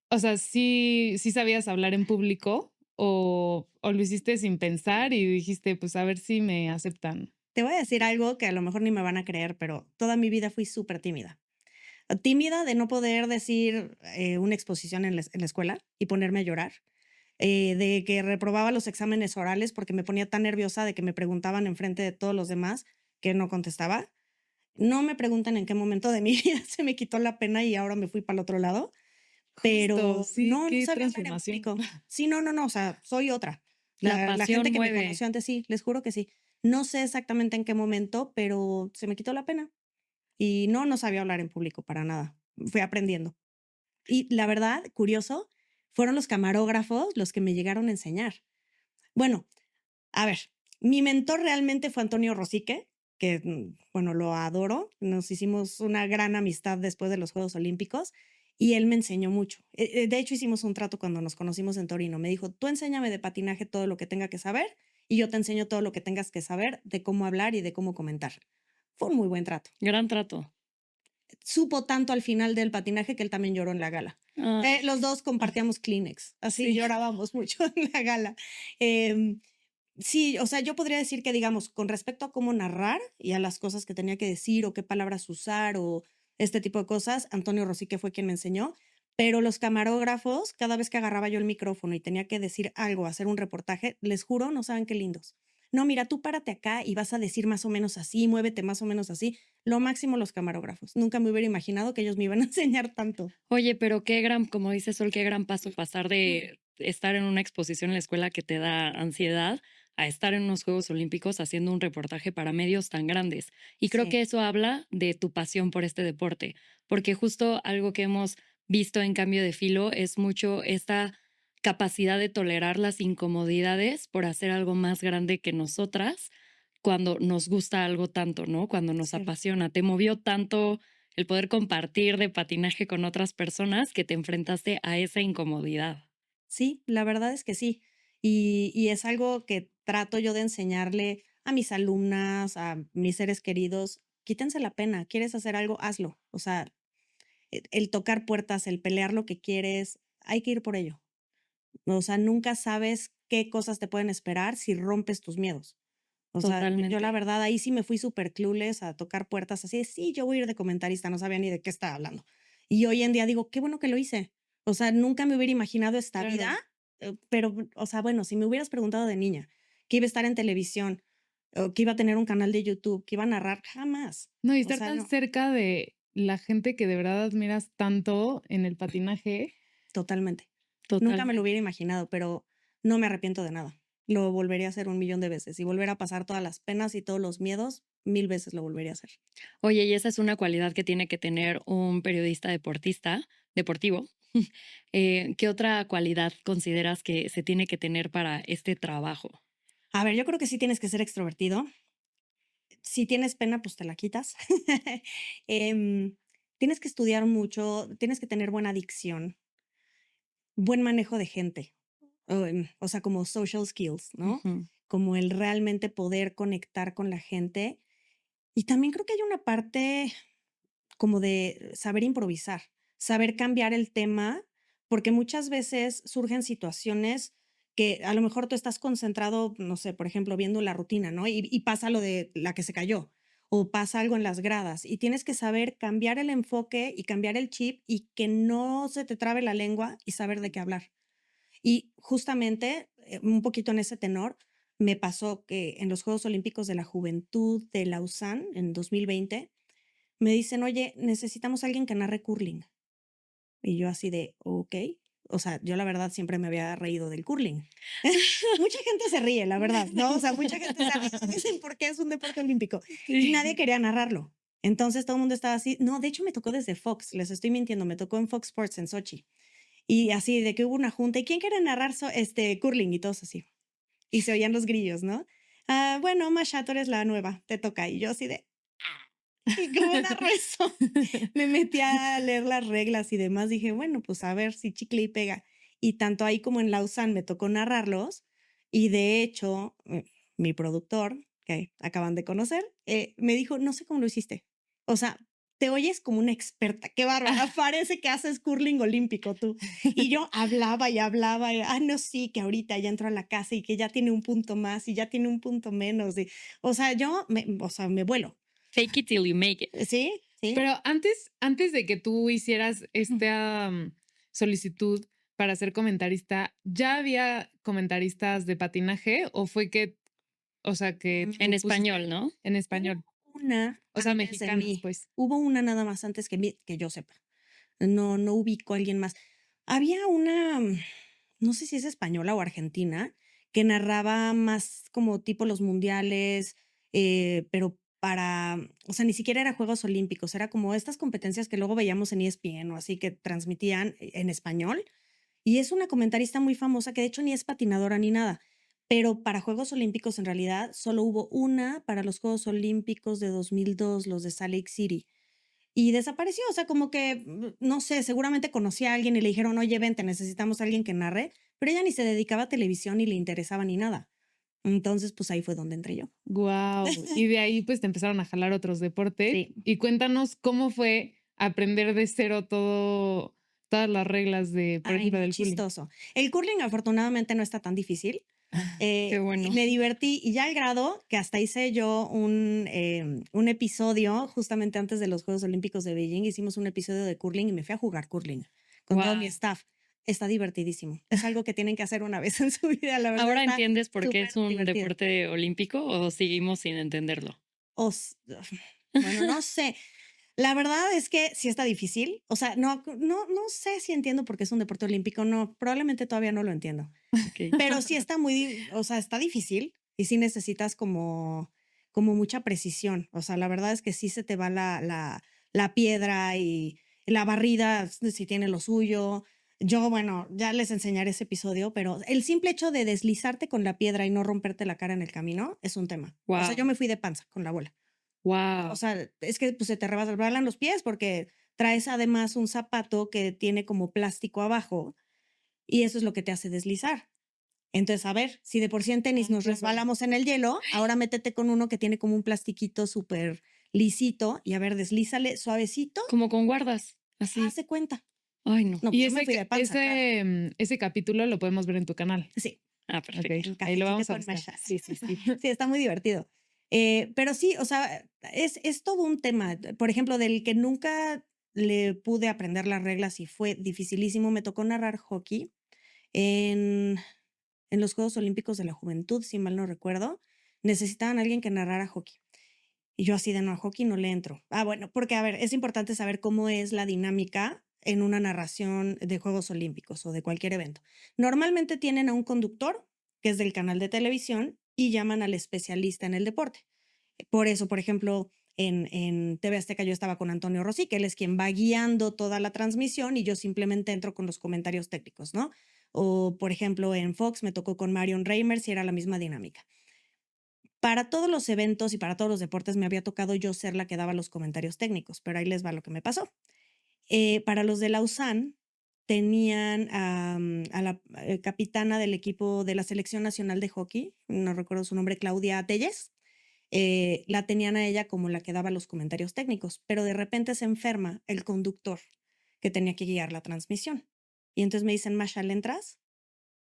Speaker 1: o sea, ¿sí sabías hablar en público o lo hiciste sin pensar y dijiste, pues a ver si me aceptan?
Speaker 3: Te voy a decir algo que a lo mejor ni me van a creer, pero toda mi vida fui súper tímida. Tímida de no poder decir una exposición en la escuela y ponerme a llorar, de que reprobaba los exámenes orales porque me ponía tan nerviosa de que me preguntaban enfrente de todos los demás que no contestaba. No me preguntan en qué momento de mi vida se me quitó la pena y ahora me fui para el otro lado,
Speaker 1: Justo,
Speaker 3: pero
Speaker 1: sí,
Speaker 3: no
Speaker 1: qué
Speaker 3: sabía hablar en
Speaker 1: transformación.
Speaker 3: público. Sí, no, no, no, o sea, soy otra.
Speaker 2: La
Speaker 3: La gente
Speaker 2: pasión
Speaker 3: que me
Speaker 2: mueve.
Speaker 3: conoció antes, sí, les juro que sí. No sé exactamente en qué momento, pero se me quitó la pena. Y no sabía hablar en público para nada. Fui aprendiendo. Y la verdad, curioso, fueron los camarógrafos los que me llegaron a enseñar. Bueno, a ver, mi mentor realmente fue Antonio Rosique, que, bueno, lo adoro. Nos hicimos una gran amistad después de los Juegos Olímpicos y él me enseñó mucho. De hecho, hicimos un trato cuando nos conocimos en Torino. Me dijo, tú enséñame de patinaje todo lo que tenga que saber y yo te enseño todo lo que tengas que saber de cómo hablar y de cómo comentar. Fue un muy buen trato.
Speaker 2: Gran trato.
Speaker 3: Supo tanto al final del patinaje que él también lloró en la gala.
Speaker 2: Ay,
Speaker 3: Los dos compartíamos Kleenex, así
Speaker 2: sí.
Speaker 3: llorábamos mucho en la gala. Em, sí, o sea, yo podría decir que, digamos, con respecto a cómo narrar y a las cosas que tenía que decir o qué palabras usar o este tipo de cosas, Antonio Rosique fue quien me enseñó, pero los camarógrafos, cada vez que agarraba yo el micrófono y tenía que decir algo, hacer un reportaje, les juro, no saben qué lindos. No, mira, tú párate acá y vas a decir más o menos así, muévete más o menos así. Lo máximo los camarógrafos. Nunca me hubiera imaginado que ellos me iban a enseñar tanto.
Speaker 2: Oye, pero qué gran, como dice Sol, qué gran paso pasar de estar en una exposición en la escuela que te da ansiedad a estar en unos Juegos Olímpicos haciendo un reportaje para medios tan grandes. Y creo
Speaker 3: Sí,
Speaker 2: que eso habla de tu pasión por este deporte, porque justo algo que hemos visto en Cambio de Filo es mucho esta capacidad de tolerar las incomodidades por hacer algo más grande que nosotras cuando nos gusta algo tanto, ¿no? Cuando nos
Speaker 3: cierto.
Speaker 2: apasiona. ¿Te movió tanto el poder compartir de patinaje con otras personas que te enfrentaste a esa incomodidad?
Speaker 3: Sí, la verdad es que sí. Y es algo que trato yo de enseñarle a mis alumnas, a mis seres queridos. Quítense la pena. ¿Quieres hacer algo? Hazlo. O sea, el tocar puertas, el pelear lo que quieres, hay que ir por ello. O sea, nunca sabes qué cosas te pueden esperar si rompes tus miedos. O sea, yo la
Speaker 2: Totalmente.
Speaker 3: verdad ahí sí me fui súper clueless a tocar puertas así de, sí, yo voy a ir de comentarista, no sabía ni de qué estaba hablando. Y hoy en día digo, qué bueno que lo hice. O sea, nunca me hubiera imaginado esta vida,
Speaker 1: Claro.
Speaker 3: pero, o sea, bueno, si me hubieras preguntado de niña que iba a estar en televisión, o que iba a tener un canal de YouTube, que iba a narrar, jamás.
Speaker 1: No, y
Speaker 3: O
Speaker 1: estar
Speaker 3: sea,
Speaker 1: tan
Speaker 3: no,
Speaker 1: cerca de la gente que de verdad admiras tanto en el patinaje.
Speaker 3: totalmente. Nunca me lo hubiera
Speaker 2: Totalmente.
Speaker 3: imaginado, pero no me arrepiento de nada. Lo volvería a hacer un millón de veces y volver a pasar todas las penas y todos los miedos, 1000 veces lo volvería a hacer.
Speaker 2: Oye, y esa es una cualidad que tiene que tener un periodista deportivo. ¿Qué otra cualidad consideras que se tiene que tener para este trabajo?
Speaker 3: A ver, yo creo que sí tienes que ser extrovertido. Si tienes pena, pues te la quitas. Em, Tienes que estudiar mucho, tienes que tener buena dicción, buen manejo de gente, o sea, como social skills, ¿no?
Speaker 2: Ujú.
Speaker 3: Como el realmente poder conectar con la gente. Y también creo que hay una parte como de saber improvisar, saber cambiar el tema, porque muchas veces surgen situaciones que a lo mejor tú estás concentrado, no sé, por ejemplo, viendo la rutina, ¿no? Y pasa lo de la que se cayó o pasa algo en las gradas y tienes que saber cambiar el enfoque y cambiar el chip y que no se te trabe la lengua y saber de qué hablar. Y justamente, un poquito en ese tenor, me pasó que en los Juegos Olímpicos de la Juventud de Lausanne en 2020 me dicen: "Oye, necesitamos a alguien que narre curling". Y yo así de: "Okey". o sea, yo la verdad siempre me había reído del curling. Mucha gente se ríe, la verdad, ¿no? O sea, mucha gente se ríe, dicen por qué es un deporte olímpico y nadie
Speaker 2: Sí.
Speaker 3: quería narrarlo. Entonces todo el mundo estaba así. No, de hecho me tocó desde Fox, les estoy mintiendo, me tocó en Fox Sports en Sochi. Y así de que hubo una junta, ¿y quién quiere narrar curling? Y todos así. Y se oían los grillos, ¿no? Ah, bueno, Masha, tú eres la nueva, te toca. Y yo así de, ¿y cómo narro eso? Me metí a leer las reglas y demás. Dije, bueno, pues a ver si chicle y pega. Y tanto ahí como en Lausanne me tocó narrarlos. Y de hecho, mi productor, que acaban de conocer, me dijo, no sé cómo lo hiciste. O sea, te oyes como una experta. Qué bárbara. Parece que haces curling olímpico tú. Y yo hablaba y hablaba. No, sí, que ahorita ya entró a la casa y que ya tiene un punto más y ya tiene un punto menos. O sea, me vuelo.
Speaker 2: Fake it till you make it.
Speaker 3: Sí, sí.
Speaker 1: Pero antes de que tú hicieras esta solicitud para ser comentarista, ¿ya había comentaristas de patinaje o fue que, o sea, que
Speaker 3: Mm,
Speaker 2: En
Speaker 1: tú
Speaker 2: español,
Speaker 1: pusiste
Speaker 2: ¿no?
Speaker 1: en español?
Speaker 3: una
Speaker 1: O sea,
Speaker 3: antes de
Speaker 1: mexicanos,
Speaker 3: mí.
Speaker 1: pues.
Speaker 3: Hubo una nada más antes que yo sepa. No ubico a alguien más. Había una, no sé si es española o argentina, que narraba más como tipo los mundiales, pero o sea, ni siquiera era Juegos Olímpicos, era como estas competencias que luego veíamos en ESPN o así que transmitían en español. Y es una comentarista muy famosa que de hecho ni es patinadora ni nada. Pero para Juegos Olímpicos en realidad solo hubo una para los Juegos Olímpicos de 2002, los de Salt Lake City. Y desapareció, o sea, como que, no sé, seguramente conocía a alguien y le dijeron, oye, vente, necesitamos a alguien que narre, pero ella ni se dedicaba a televisión ni le interesaba ni nada. Entonces, pues ahí fue donde entré yo.
Speaker 1: Guau. Y de ahí pues te empezaron a jalar otros deportes.
Speaker 3: Sí.
Speaker 1: Y cuéntanos cómo fue aprender de cero todas las reglas de, por
Speaker 3: Ay,
Speaker 1: ejemplo,
Speaker 3: muy
Speaker 1: del curling.
Speaker 3: chistoso. El curling afortunadamente no está tan difícil.
Speaker 2: Qué bueno.
Speaker 3: Me divertí y ya al grado que hasta hice yo un episodio justamente antes de los Juegos Olímpicos de Beijing. Hicimos un episodio de curling y me fui a jugar curling con todo mi
Speaker 2: Wow.
Speaker 3: staff. Está divertidísimo. Es algo que tienen que hacer una vez en su vida, la verdad.
Speaker 2: ¿Ahora
Speaker 3: Está
Speaker 2: entiendes por qué
Speaker 3: súper
Speaker 2: es un
Speaker 3: divertido.
Speaker 2: deporte olímpico o seguimos sin entenderlo?
Speaker 3: Bueno, no sé. La verdad es que sí está difícil. O sea, no sé si entiendo por qué es un deporte olímpico. No, probablemente todavía no lo entiendo.
Speaker 2: Ok.
Speaker 3: Pero sí está o sea, está difícil y sí necesitas como mucha precisión. O sea, la verdad es que sí se te va la piedra y la barrida, si tiene lo suyo. Yo, bueno, ya les enseñaré ese episodio, pero el simple hecho de deslizarte con la piedra y no romperte la cara en el camino es un tema. O sea, yo
Speaker 2: Wow.
Speaker 3: me fui de panza con la bola. O
Speaker 2: Wow.
Speaker 3: sea, es que pues, se te resbalan los pies porque traes además un zapato que tiene como plástico abajo y eso es lo que te hace deslizar. Entonces, a ver, si de por sí en tenis nos
Speaker 1: Claro.
Speaker 3: resbalamos en el hielo, ahora métete con uno que tiene como un plastiquito súper lisito y a ver, deslízale suavecito,
Speaker 2: Como con guardas, así.
Speaker 3: hace cuenta.
Speaker 2: Ay, no.
Speaker 3: No, pues
Speaker 1: Y
Speaker 3: yo me fui de panza, claro.
Speaker 1: ese capítulo lo podemos ver en tu canal.
Speaker 3: Sí,
Speaker 2: Ah,
Speaker 1: Ok,
Speaker 2: perfecto.
Speaker 3: el
Speaker 1: ahí lo
Speaker 3: cafecito
Speaker 1: vamos a
Speaker 3: con
Speaker 1: buscar.
Speaker 3: Masha.
Speaker 1: Sí, sí, sí.
Speaker 3: Sí, está muy divertido. Pero sí, o sea, es todo un tema. Por ejemplo, del que nunca le pude aprender las reglas y fue dificilísimo, me tocó narrar hockey en, en los Juegos Olímpicos de la Juventud, si mal no recuerdo. Necesitaban a alguien que narrara hockey. Y yo así de no, a hockey no le entro. Ah, bueno, porque a ver, es importante saber cómo es la dinámica en una narración de Juegos Olímpicos o de cualquier evento. Normalmente tienen a un conductor, que es del canal de televisión, y llaman al especialista en el deporte. Por eso, por ejemplo, en TV Azteca yo estaba con Antonio Rossi, que él es quien va guiando toda la transmisión y yo simplemente entro con los comentarios técnicos, ¿no? O, por ejemplo, en Fox me tocó con Marion Reimers y era la misma dinámica. Para todos los eventos y para todos los deportes me había tocado yo ser la que daba los comentarios técnicos, pero ahí les va lo que me pasó. Para los de Lausanne tenían a la capitana del equipo de la Selección Nacional de Hockey, no recuerdo su nombre, Claudia Telles, la tenían a ella como la que daba los comentarios técnicos, pero de repente se enferma el conductor que tenía que guiar la transmisión. Y entonces me dicen, Masha, ¿le entras?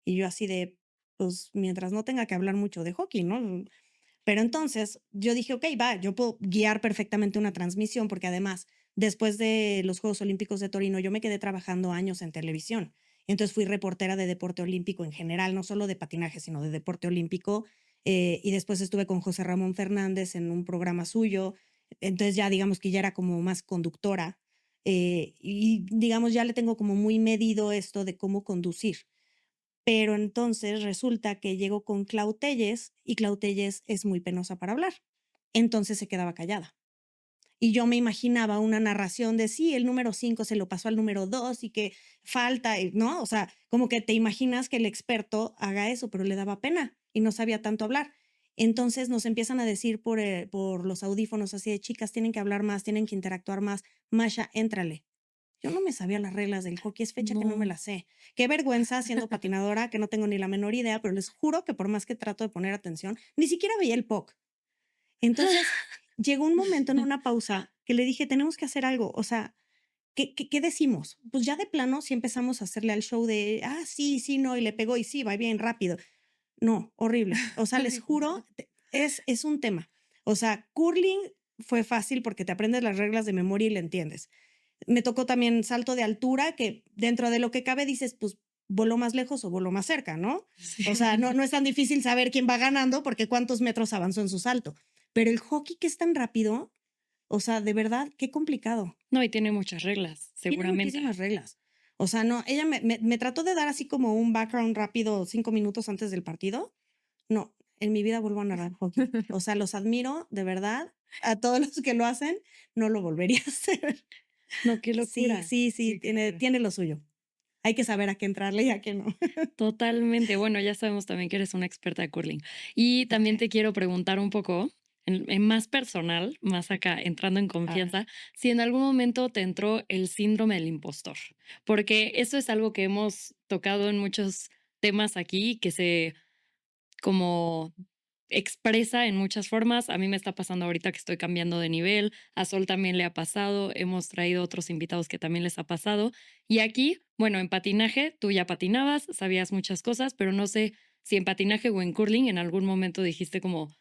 Speaker 3: Y yo así de, pues mientras no tenga que hablar mucho de hockey, ¿no? Pero entonces yo dije, ok, va, yo puedo guiar perfectamente una transmisión porque además, después de los Juegos Olímpicos de Torino, yo me quedé trabajando años en televisión. Entonces fui reportera de deporte olímpico en general, no solo de patinaje, sino de deporte olímpico. Y después estuve con José Ramón Fernández en un programa suyo. Entonces ya digamos que ya era como más conductora. y digamos, ya le tengo como muy medido esto de cómo conducir. Pero entonces resulta que llego con Clau Telles y Clau Telles es muy penosa para hablar. Entonces se quedaba callada. Y yo me imaginaba una narración de sí, el número 5 se lo pasó al número 2 y que falta, ¿no? O sea, como que te imaginas que el experto haga eso, pero le daba pena y no sabía tanto hablar. Entonces nos empiezan a decir por los audífonos así de chicas, tienen que hablar más, tienen que interactuar más. Masha, éntrale. Yo no me sabía las reglas del hockey, es fecha que no me
Speaker 2: No.
Speaker 3: las sé. Qué vergüenza siendo patinadora, que no tengo ni la menor idea, pero les juro que por más que trato de poner atención, ni siquiera veía el puck. Entonces, llegó un momento en una pausa que le dije, tenemos que hacer algo, o sea, ¿qué decimos? Pues ya de plano, si empezamos a hacerle al show de, sí, sí, no, y le pegó y sí, va bien rápido. No, horrible. O sea, les juro, es un tema. O sea, curling fue fácil porque te aprendes las reglas de memoria y le entiendes. Me tocó también salto de altura, que dentro de lo que cabe dices, pues voló más lejos o voló más cerca, ¿no?
Speaker 2: Sí.
Speaker 3: O sea, no es tan difícil saber quién va ganando porque cuántos metros avanzó en su salto. Pero el hockey que es tan rápido, o sea, de verdad, qué complicado.
Speaker 2: No, y tiene muchas reglas,
Speaker 3: Tiene
Speaker 2: seguramente.
Speaker 3: muchísimas reglas. O sea, no, ella me trató de dar así como un background rápido 5 minutos antes del partido. No, en mi vida vuelvo a narrar hockey. O sea, los admiro, de verdad. A todos los que lo hacen, no lo volvería a hacer.
Speaker 2: No, qué
Speaker 3: Sí,
Speaker 2: locura.
Speaker 3: sí, sí,
Speaker 1: Sí, qué locura.
Speaker 3: tiene lo suyo. Hay que saber a qué entrarle y a qué no.
Speaker 2: Totalmente. Bueno, ya sabemos también que eres una experta de curling. Y también te quiero preguntar un poco, en más personal, más acá, entrando en
Speaker 3: A ver.
Speaker 2: confianza, si en algún momento te entró el síndrome del impostor, porque eso es algo que hemos tocado en muchos temas aquí, que se como expresa en muchas formas. A mí me está pasando ahorita que estoy cambiando de nivel, a Sol también le ha pasado, hemos traído otros invitados que también les ha pasado. Y aquí, bueno, en patinaje, tú ya patinabas, sabías muchas cosas, pero no sé si en patinaje o en curling en algún momento dijiste como,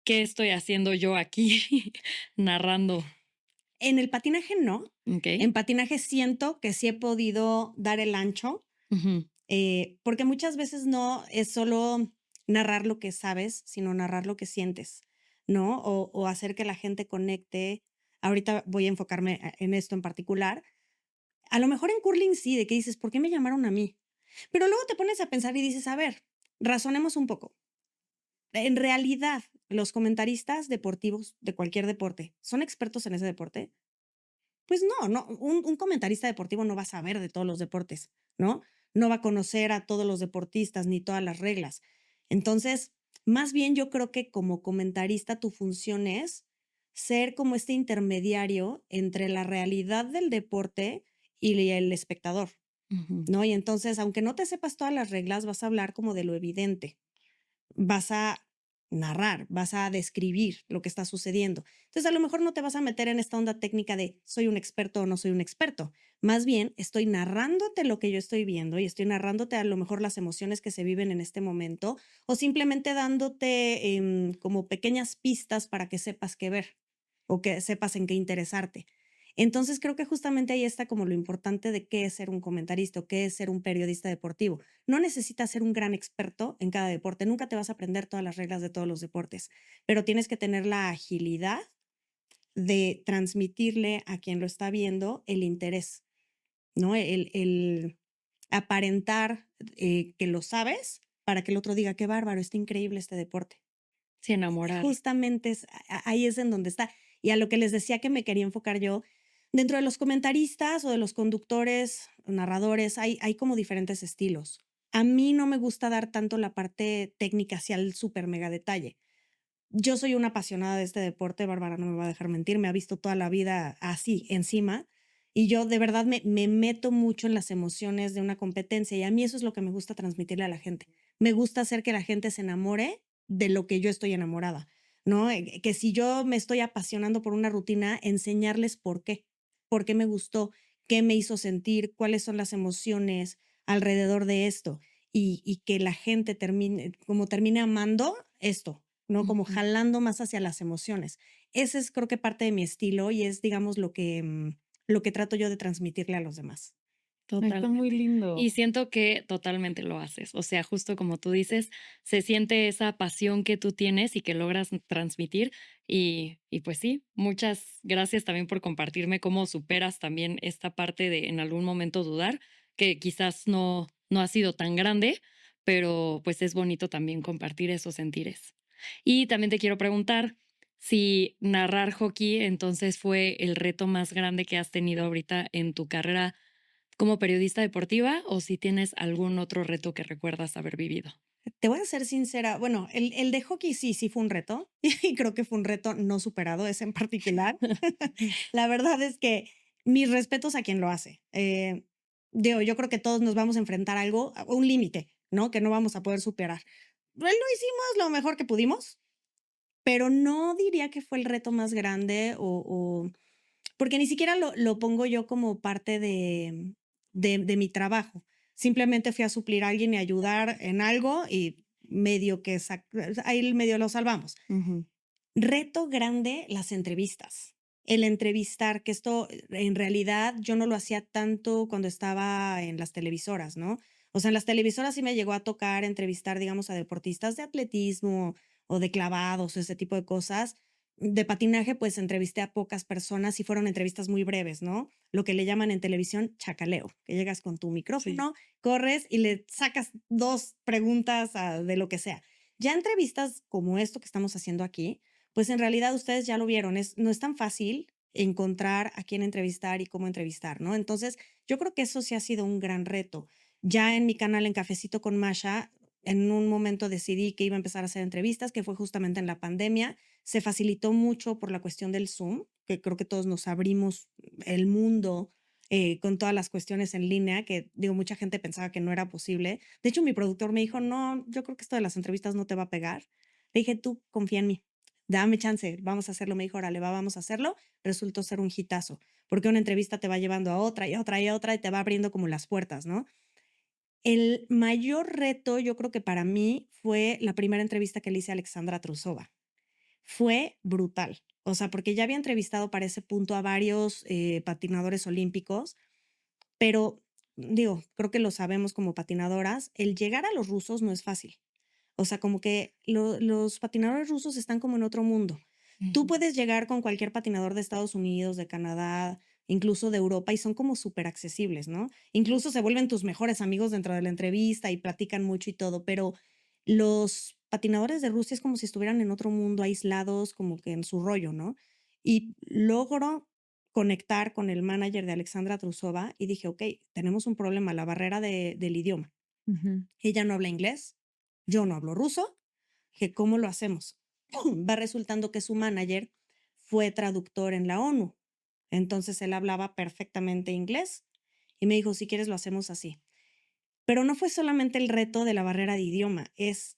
Speaker 2: ¿qué estoy haciendo yo aquí narrando?
Speaker 3: En el patinaje no.
Speaker 2: ¿Ok?
Speaker 3: En patinaje siento que sí he podido dar el ancho,
Speaker 2: Ujú.
Speaker 3: porque muchas veces no es solo narrar lo que sabes, sino narrar lo que sientes, ¿no? O hacer que la gente conecte. Ahorita voy a enfocarme en esto en particular. A lo mejor en curling sí, de que dices, ¿por qué me llamaron a mí? Pero luego te pones a pensar y dices, a ver, razonemos un poco. En realidad, los comentaristas deportivos de cualquier deporte, ¿son expertos en ese deporte? Pues no, un comentarista deportivo no va a saber de todos los deportes, ¿no? No va a conocer a todos los deportistas ni todas las reglas. Entonces, más bien yo creo que como comentarista tu función es ser como este intermediario entre la realidad del deporte y el espectador,
Speaker 2: Ujú.
Speaker 3: ¿no? Y entonces, aunque no te sepas todas las reglas, vas a hablar como de lo evidente, vas a narrar, vas a describir lo que está sucediendo. Entonces, a lo mejor no te vas a meter en esta onda técnica de soy un experto o no soy un experto. Más bien, estoy narrándote lo que yo estoy viendo y estoy narrándote a lo mejor las emociones que se viven en este momento o simplemente dándote como pequeñas pistas para que sepas qué ver o que sepas en qué interesarte. Entonces, creo que justamente ahí está como lo importante de qué es ser un comentarista o qué es ser un periodista deportivo. No necesitas ser un gran experto en cada deporte, nunca te vas a aprender todas las reglas de todos los deportes, pero tienes que tener la agilidad de transmitirle a quien lo está viendo el interés, ¿no? El aparentar que lo sabes para que el otro diga, qué bárbaro, está increíble este deporte.
Speaker 2: Sí, enamorar.
Speaker 3: Justamente ahí es en donde está. Y a lo que les decía que me quería enfocar yo, dentro de los comentaristas o de los conductores, narradores, hay como diferentes estilos. A mí no me gusta dar tanto la parte técnica hacia el súper mega detalle. Yo soy una apasionada de este deporte, Bárbara no me va a dejar mentir, me ha visto toda la vida así, encima, y yo de verdad me meto mucho en las emociones de una competencia y a mí eso es lo que me gusta transmitirle a la gente. Me gusta hacer que la gente se enamore de lo que yo estoy enamorada, ¿no? Que si yo me estoy apasionando por una rutina, enseñarles por qué me gustó, qué me hizo sentir, cuáles son las emociones alrededor de esto y que la gente termine amando esto, ¿no? Como
Speaker 2: Ujú.
Speaker 3: jalando más hacia las emociones. Ese es creo que parte de mi estilo y es, digamos, lo que trato yo de transmitirle a los demás.
Speaker 1: Ay, está muy
Speaker 2: Totalmente. Y
Speaker 1: lindo.
Speaker 2: siento que totalmente lo haces. O sea, justo como tú dices, se siente esa pasión que tú tienes y que logras transmitir. Y pues sí, muchas gracias también por compartirme cómo superas también esta parte de en algún momento dudar, que quizás no ha sido tan grande, pero pues es bonito también compartir esos sentires. Y también te quiero preguntar si narrar hockey entonces fue el reto más grande que has tenido ahorita en tu carrera como periodista deportiva o si tienes algún otro reto que recuerdas haber vivido.
Speaker 3: Te voy a ser sincera, bueno, el de hockey sí fue un reto y creo que fue un reto no superado, ese en particular. La verdad es que mis respetos a quien lo hace. Digo, yo creo que todos nos vamos a enfrentar a algo, a un límite, ¿no? Que no vamos a poder superar. Lo hicimos lo mejor que pudimos, pero no diría que fue el reto más grande porque ni siquiera lo pongo yo como parte de mi trabajo. Simplemente fui a suplir a alguien y ayudar en algo y medio que ahí medio lo salvamos.
Speaker 2: Ujú.
Speaker 3: Reto grande, las entrevistas. El entrevistar, que esto en realidad yo no lo hacía tanto cuando estaba en las televisoras, ¿no? O sea, en las televisoras sí me llegó a tocar entrevistar, digamos, a deportistas de atletismo o de clavados o ese tipo de cosas. De patinaje, pues entrevisté a pocas personas y fueron entrevistas muy breves, ¿no? Lo que le llaman en televisión chacaleo, que llegas con tu
Speaker 2: Sí.
Speaker 3: micrófono, corres y le sacas 2 preguntas de lo que sea. Ya entrevistas como esto que estamos haciendo aquí, pues en realidad ustedes ya lo vieron, no es tan fácil encontrar a quién entrevistar y cómo entrevistar, ¿no? Entonces, yo creo que eso sí ha sido un gran reto. Ya en mi canal en Cafecito con Masha, en un momento decidí que iba a empezar a hacer entrevistas, que fue justamente en la pandemia. Se facilitó mucho por la cuestión del Zoom, que creo que todos nos abrimos el mundo con todas las cuestiones en línea, que digo, mucha gente pensaba que no era posible. De hecho, mi productor me dijo, no, yo creo que esto de las entrevistas no te va a pegar. Le dije, tú confía en mí, dame chance, vamos a hacerlo. Me dijo, órale, vamos a hacerlo. Resultó ser un hitazo, porque una entrevista te va llevando a otra y a otra y a otra y te va abriendo como las puertas, ¿no? El mayor reto, yo creo que para mí, fue la primera entrevista que le hice a Alexandra Trusova. Fue brutal. O sea, porque ya había entrevistado para ese punto a varios patinadores olímpicos, pero digo, creo que lo sabemos como patinadoras, el llegar a los rusos no es fácil. O sea, como que los patinadores rusos están como en otro mundo. Tú
Speaker 2: Ujú.
Speaker 3: puedes llegar con cualquier patinador de Estados Unidos, de Canadá, incluso de Europa, y son como súper accesibles, ¿no? Incluso se vuelven tus mejores amigos dentro de la entrevista y platican mucho y todo, pero los patinadores de Rusia es como si estuvieran en otro mundo, aislados, como que en su rollo, ¿no? Y logro conectar con el manager de Alexandra Trusova y dije, ok, tenemos un problema, la barrera del idioma.
Speaker 1: Ujú.
Speaker 3: Ella no habla inglés, yo no hablo ruso, que cómo lo hacemos. Va resultando que su manager fue traductor en la ONU. Entonces él hablaba perfectamente inglés y me dijo, si quieres lo hacemos así. Pero no fue solamente el reto de la barrera de idioma, es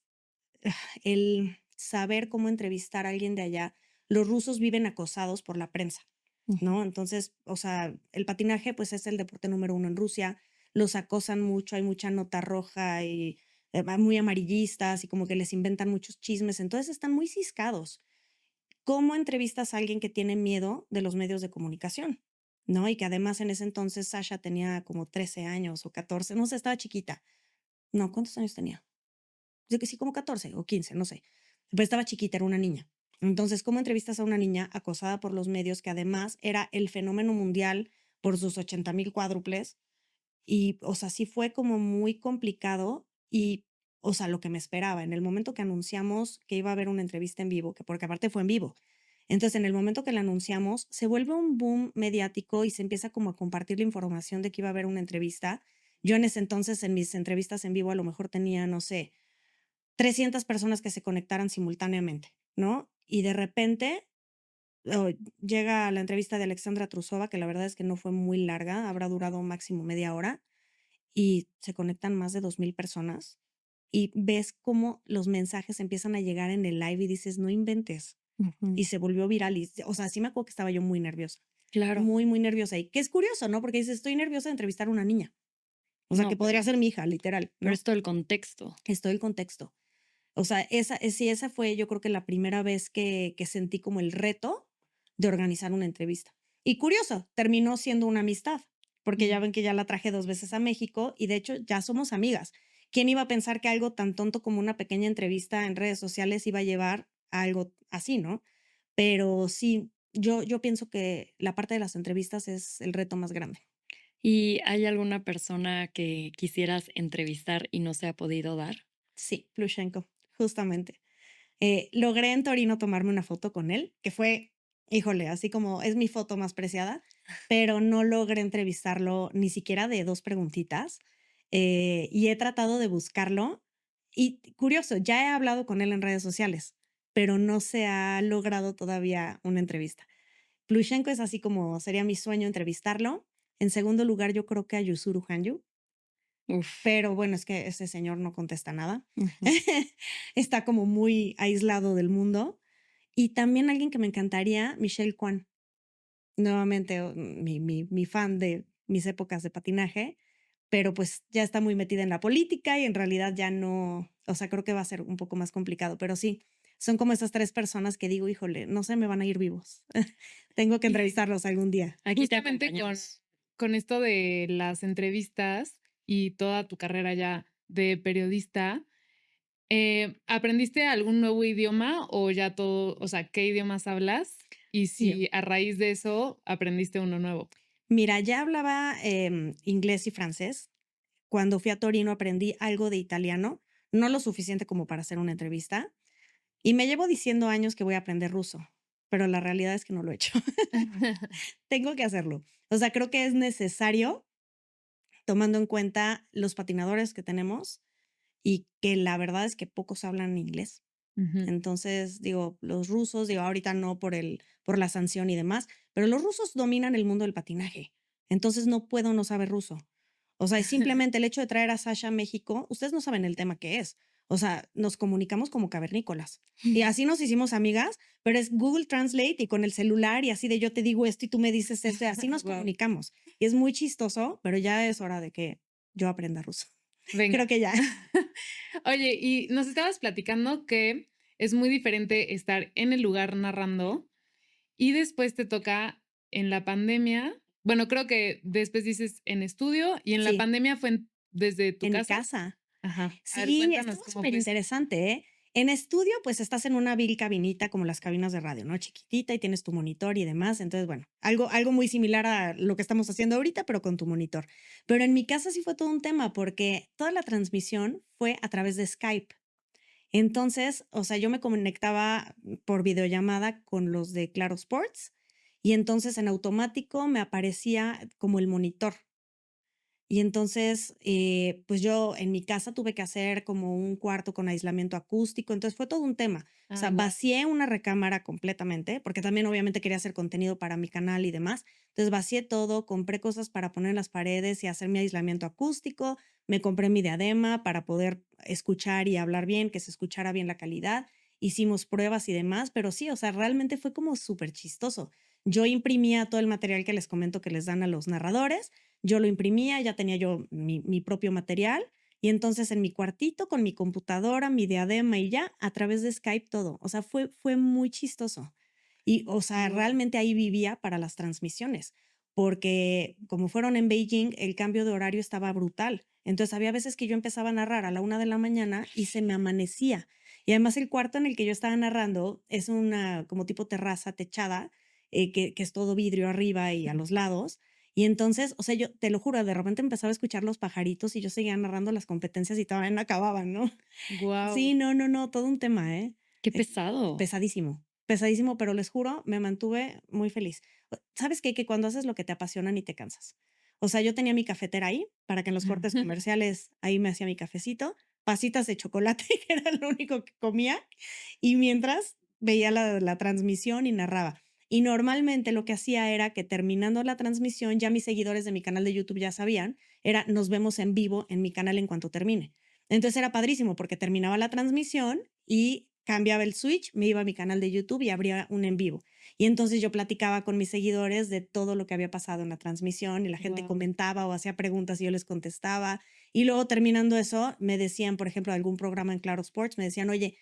Speaker 3: el saber cómo entrevistar a alguien de allá. Los rusos viven acosados por la prensa,
Speaker 2: Ujú.
Speaker 3: ¿no? Entonces, o sea, el patinaje pues es el deporte número uno en Rusia, los acosan mucho, hay mucha nota roja y muy amarillistas y como que les inventan muchos chismes, entonces están muy ciscados. ¿Cómo entrevistas a alguien que tiene miedo de los medios de comunicación? ¿No? Y que además en ese entonces Sasha tenía como 13 años o 14, no sé, estaba chiquita. No, ¿cuántos años tenía? Yo que sí, como 14 o 15, no sé. Pero estaba chiquita, era una niña. Entonces, ¿cómo entrevistas a una niña acosada por los medios que además era el fenómeno mundial por sus 80,000 cuádruples? Y, o sea, sí fue como muy complicado y, o sea, lo que me esperaba. En el momento que anunciamos que iba a haber una entrevista en vivo, que porque aparte fue en vivo. Entonces, en el momento que la anunciamos, se vuelve un boom mediático y se empieza como a compartir la información de que iba a haber una entrevista. Yo en ese entonces, en mis entrevistas en vivo, a lo mejor tenía, no sé, 300 personas que se conectaran simultáneamente, ¿no? Y de repente llega la entrevista de Alexandra Trusova, que la verdad es que no fue muy larga, habrá durado máximo media hora, y se conectan más de 2,000 personas. Y ves cómo los mensajes empiezan a llegar en el live y dices, no inventes.
Speaker 2: Ujú.
Speaker 3: Y se volvió viral. Y, o sea, sí me acuerdo que estaba yo muy nerviosa,
Speaker 2: Claro.
Speaker 3: muy, muy nerviosa. Y que es curioso, ¿no? Porque dices, estoy nerviosa de entrevistar a una niña. O sea,
Speaker 2: No,
Speaker 3: que podría ser mi hija, literal,
Speaker 2: pero
Speaker 3: ¿no?
Speaker 2: es todo el contexto.
Speaker 3: Esto el contexto. O sea, sí, esa fue yo creo que la primera vez que sentí como el reto de organizar una entrevista. Y curioso, terminó siendo una amistad. porque ya ven que ya la traje 2 veces a México y de hecho ya somos amigas. ¿Quién iba a pensar que algo tan tonto como una pequeña entrevista en redes sociales iba a llevar a algo así, ¿no? Pero sí, yo pienso que la parte de las entrevistas es el reto más grande.
Speaker 2: ¿Y hay alguna persona que quisieras entrevistar y no se ha podido dar?
Speaker 3: Sí, Plushenko, justamente. Logré en Torino tomarme una foto con él, que fue, híjole, así como es mi foto más preciada, pero no logré entrevistarlo ni siquiera de 2 preguntitas, y he tratado de buscarlo. Y curioso, ya he hablado con él en redes sociales, pero no se ha logrado todavía una entrevista. Plushenko es así como sería mi sueño entrevistarlo. En segundo lugar, yo creo que a Yuzuru Hanyu,
Speaker 2: Uf.
Speaker 3: pero bueno, es que ese señor no contesta nada.
Speaker 2: Ujú.
Speaker 3: Está como muy aislado del mundo. Y también alguien que me encantaría, Michelle Kwan. Nuevamente, mi fan de mis épocas de patinaje, pero pues ya está muy metida en la política y en realidad ya no, o sea, creo que va a ser un poco más complicado, pero sí, son como esas 3 personas que digo, híjole, no sé, me van a ir vivos. Tengo que
Speaker 1: Y
Speaker 3: entrevistarlos algún día.
Speaker 2: Aquí te
Speaker 1: justamente
Speaker 2: acompañamos.
Speaker 1: con esto de las entrevistas y toda tu carrera ya de periodista, ¿aprendiste algún nuevo idioma o ya todo, o sea, qué idiomas hablas? Y
Speaker 3: Sí.
Speaker 1: si a raíz de eso aprendiste uno nuevo.
Speaker 3: Mira, ya hablaba inglés y francés. Cuando fui a Torino aprendí algo de italiano, no lo suficiente como para hacer una entrevista, y me llevo diciendo años que voy a aprender ruso, pero la realidad es que no lo he hecho. Tengo que hacerlo. O sea, creo que es necesario tomando en cuenta los patinadores que tenemos y que la verdad es que pocos hablan inglés.
Speaker 1: Ujú.
Speaker 3: Entonces, digo, los rusos, digo, ahorita no por la sanción y demás, pero los rusos dominan el mundo del patinaje. Entonces no puedo no saber ruso. O sea, es simplemente el hecho de traer a Sasha a México, ustedes no saben el tema que es. O sea, nos comunicamos como cavernícolas. Y así nos hicimos amigas, pero es Google Translate y con el celular y así de yo te digo esto y tú me dices esto y así nos
Speaker 1: Guau.
Speaker 3: comunicamos. Y es muy chistoso, pero ya es hora de que yo aprenda ruso. Creo
Speaker 1: Venga.
Speaker 3: que ya.
Speaker 1: Oye, y nos estabas platicando que es muy diferente estar en el lugar narrando y después te toca en la pandemia. Bueno, creo que después dices en estudio y en la
Speaker 3: Sí,
Speaker 1: pandemia fue desde tu
Speaker 3: en mi
Speaker 1: casa.
Speaker 3: casa.
Speaker 1: Ajá. A ver,
Speaker 3: Sí,
Speaker 1: cuéntanos
Speaker 3: estuvo
Speaker 1: cómo
Speaker 3: súper
Speaker 1: fue eso.
Speaker 3: interesante, ¿eh? En estudio, pues estás en una vil cabinita como las cabinas de radio, ¿no? Chiquitita y tienes tu monitor y demás. Entonces, bueno, algo muy similar a lo que estamos haciendo ahorita, pero con tu monitor. Pero en mi casa sí fue todo un tema porque toda la transmisión fue a través de Skype. Entonces, o sea, yo me conectaba por videollamada con los de Claro Sports y entonces en automático me aparecía como el monitor. Y entonces, pues yo en mi casa tuve que hacer como un cuarto con aislamiento acústico, entonces fue todo un tema. O sea,
Speaker 1: Ah, guau.
Speaker 3: vacié una recámara completamente, porque también obviamente quería hacer contenido para mi canal y demás. Entonces vacié todo, compré cosas para poner en las paredes y hacer mi aislamiento acústico, me compré mi diadema para poder escuchar y hablar bien, que se escuchara bien la calidad. Hicimos pruebas y demás, pero sí, o sea, realmente fue como súper chistoso. Yo imprimía todo el material que les comento que les dan a los narradores, yo lo imprimía, ya tenía yo mi propio material y entonces en mi cuartito con mi computadora, mi diadema y ya a través de Skype todo. O sea, fue muy chistoso. Y, o sea,
Speaker 1: Guau.
Speaker 3: realmente ahí vivía para las transmisiones, porque como fueron en Beijing, el cambio de horario estaba brutal. Entonces había veces que yo empezaba a narrar a la 1 de la mañana y se me amanecía. Y además el cuarto en el que yo estaba narrando es una como tipo terraza techada, que es todo vidrio arriba y a los lados. Y entonces, o sea, yo te lo juro, de repente empezaba a escuchar los pajaritos y yo seguía narrando las competencias y todavía no acababan, ¿no?
Speaker 1: Guau.
Speaker 3: Sí, no, todo un tema, ¿eh?
Speaker 2: Qué
Speaker 3: Eh,
Speaker 2: pesado.
Speaker 3: Pesadísimo, pesadísimo, pero les juro, me mantuve muy feliz. ¿Sabes qué? Que cuando haces lo que te apasiona ni te cansas. O sea, yo tenía mi cafetera ahí para que en los cortes comerciales ahí me hacía mi cafecito, pasitas de chocolate, que era lo único que comía, y mientras veía la transmisión y narraba. Y normalmente lo que hacía era que terminando la transmisión, ya mis seguidores de mi canal de YouTube ya sabían, era nos vemos en vivo en mi canal en cuanto termine. Entonces era padrísimo porque terminaba la transmisión y cambiaba el switch, me iba a mi canal de YouTube y abría un en vivo. Y entonces yo platicaba con mis seguidores de todo lo que había pasado en la transmisión y la gente
Speaker 1: Guau.
Speaker 3: comentaba o hacía preguntas y yo les contestaba. Y luego terminando eso, me decían, por ejemplo, algún programa en Claro Sports, me decían, oye,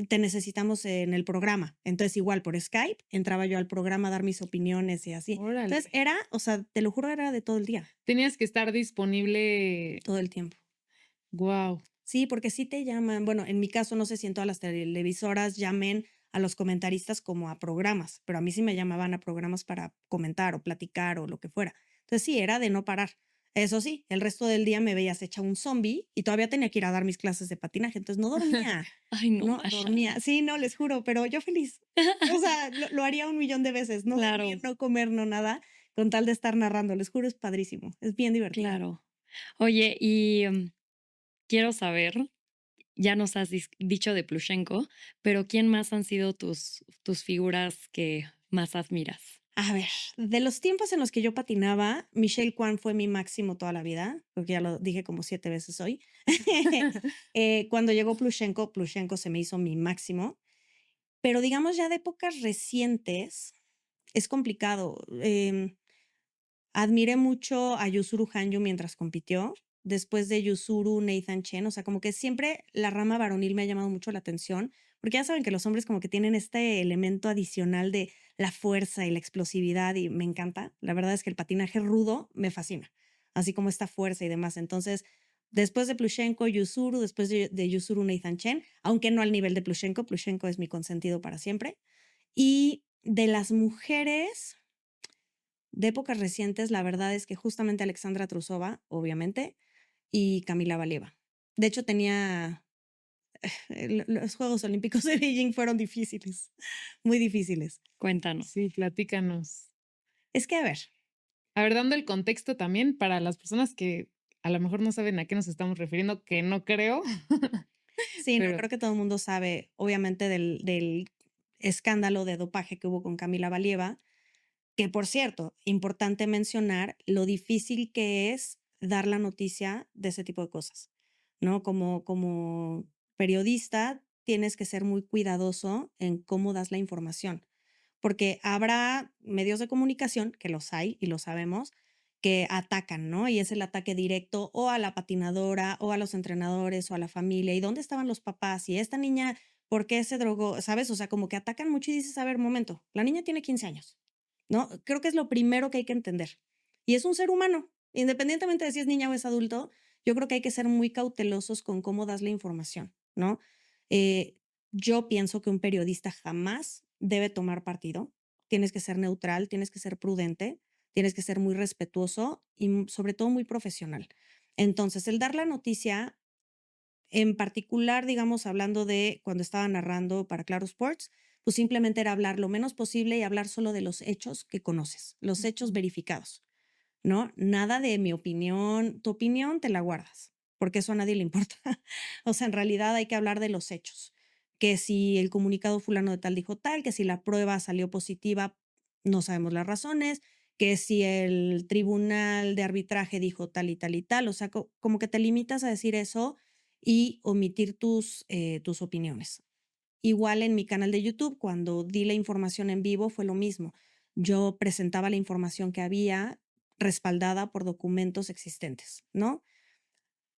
Speaker 3: te necesitamos en el programa. Entonces, igual por Skype, entraba yo al programa a dar mis opiniones y así. Entonces,
Speaker 1: Órale.
Speaker 3: o sea, te lo juro, era de todo el día,
Speaker 1: Tenías que estar disponible.
Speaker 3: todo el tiempo.
Speaker 1: Guau.
Speaker 3: Sí, porque sí te llaman, bueno, en mi caso no sé si en todas las televisoras llamen a los comentaristas como a programas, pero a mí sí me llamaban a programas para comentar o platicar o lo que fuera. Entonces sí, era de no parar. Eso sí, el resto del día me veías hecha un zombie y todavía tenía que ir a dar mis clases de patinaje, entonces no dormía,
Speaker 2: Ay, no,
Speaker 3: no
Speaker 2: Masha.
Speaker 3: dormía. Sí, no, les juro, pero yo feliz. O sea, lo haría 1 millón de veces, no
Speaker 2: Claro,
Speaker 3: dormir, no comer, no nada, con tal de estar narrando. Les juro, es padrísimo, es bien divertido.
Speaker 2: claro. Oye, y quiero saber, ya nos has dicho de Plushenko, pero ¿quién más han sido tus figuras que más admiras?
Speaker 3: A ver, de los tiempos en los que yo patinaba, Michelle Kwan fue mi máximo toda la vida, porque ya lo dije como 7 veces hoy. Cuando llegó Plushenko, Plushenko se me hizo mi máximo, pero digamos ya de épocas recientes, es complicado. Admiré mucho a Yuzuru Hanyu mientras compitió. Después de Yuzuru, Nathan Chen. O sea, como que siempre la rama varonil me ha llamado mucho la atención, porque ya saben que los hombres como que tienen este elemento adicional de la fuerza y la explosividad y me encanta. La verdad es que el patinaje rudo me fascina, así como esta fuerza y demás. Entonces, después de Plushenko, Yuzuru, después de Yuzuru, Nathan Chen, aunque no al nivel de Plushenko, Plushenko es mi consentido para siempre. Y de las mujeres, de épocas recientes, la verdad es que justamente Alexandra Trusova, obviamente, y Camila Valieva. De hecho, los Juegos Olímpicos de Beijing fueron difíciles, muy difíciles.
Speaker 2: Cuéntanos.
Speaker 1: Sí, platícanos.
Speaker 3: Es que, a ver,
Speaker 1: A ver, dando el contexto también para las personas que a lo mejor no saben a qué nos estamos refiriendo, que no creo,
Speaker 3: sí, no,
Speaker 1: pero
Speaker 3: creo que todo el mundo sabe, obviamente, del escándalo de dopaje que hubo con Camila Valieva, que por cierto, importante mencionar lo difícil que es dar la noticia de ese tipo de cosas, ¿no? Como periodista tienes que ser muy cuidadoso en cómo das la información, porque habrá medios de comunicación, que los hay y lo sabemos, que atacan, ¿no? Y es el ataque directo o a la patinadora o a los entrenadores o a la familia. ¿Y dónde estaban los papás? Y esta niña, ¿por qué se drogó? ¿Sabes? O sea, como que atacan mucho y dices, a ver, momento, la niña tiene 15 años, ¿no? Creo que es lo primero que hay que entender. Y es un ser humano, independientemente de si es niña o es adulto, yo creo que hay que ser muy cautelosos con cómo das la información, ¿no? Eh, yo pienso que un periodista jamás debe tomar partido. Tienes que ser neutral, tienes que ser prudente, tienes que ser muy respetuoso y sobre todo muy profesional. Entonces, el dar la noticia, en particular, digamos, hablando de cuando estaba narrando para Claro Sports, pues simplemente era hablar lo menos posible y hablar solo de los hechos que conoces, los hechos
Speaker 1: ujú,
Speaker 3: verificados, ¿no? Nada de mi opinión, tu opinión te la guardas, porque eso a nadie le importa. O sea, en realidad hay que hablar de los hechos, que si el comunicado fulano de tal dijo tal, que si la prueba salió positiva, no sabemos las razones, que si el tribunal de arbitraje dijo tal y tal y tal, o sea, como que te limitas a decir eso y omitir tus opiniones. Igual en mi canal de YouTube, cuando di la información en vivo, fue lo mismo. Yo presentaba la información que había respaldada por documentos existentes, ¿no?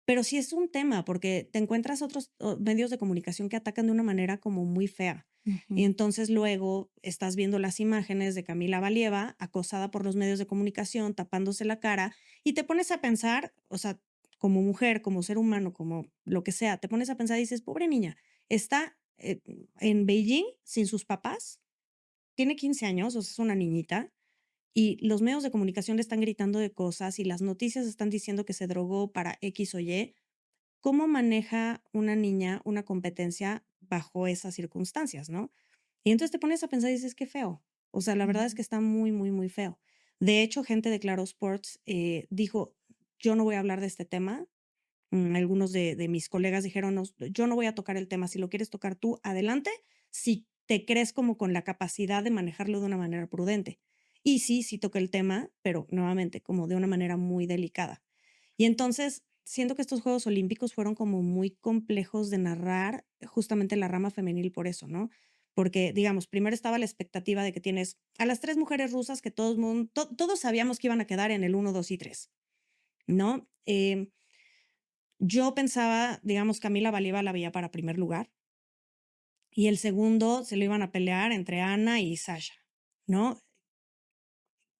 Speaker 3: Pero sí es un tema, porque te encuentras otros medios de comunicación que atacan de una manera como muy fea. Y
Speaker 2: Ujú.
Speaker 3: entonces luego estás viendo las imágenes de Camila Valieva acosada por los medios de comunicación, tapándose la cara, y te pones a pensar, o sea, como mujer, como ser humano, como lo que sea, te pones a pensar y dices, pobre niña, está en Beijing sin sus papás, tiene 15 años, o sea, es una niñita, y los medios de comunicación le están gritando de cosas y las noticias están diciendo que se drogó para X o Y. ¿Cómo maneja una niña una competencia bajo esas circunstancias, no? Y entonces te pones a pensar y dices, qué feo. O sea, la verdad es que
Speaker 1: ujú.
Speaker 3: está muy, muy, muy feo. De hecho, gente de Claro Sports dijo, yo no voy a hablar de este tema. Algunos de mis colegas dijeron, "No, yo no voy a tocar el tema. Si lo quieres tocar tú, adelante. Si te crees como con la capacidad de manejarlo de una manera prudente. Y sí, sí toqué el tema, pero nuevamente, como de una manera muy delicada. Y entonces, siento que estos Juegos Olímpicos fueron como muy complejos de narrar justamente la rama femenil por eso, ¿no? Porque, digamos, primero estaba la expectativa de que tienes a las 3 mujeres rusas que todos sabíamos que iban a quedar en el 1, 2 y 3, ¿no? Yo pensaba, digamos, Camila Valieva la veía para primer lugar. y el segundo se lo iban a pelear entre Ana y Sasha, ¿no?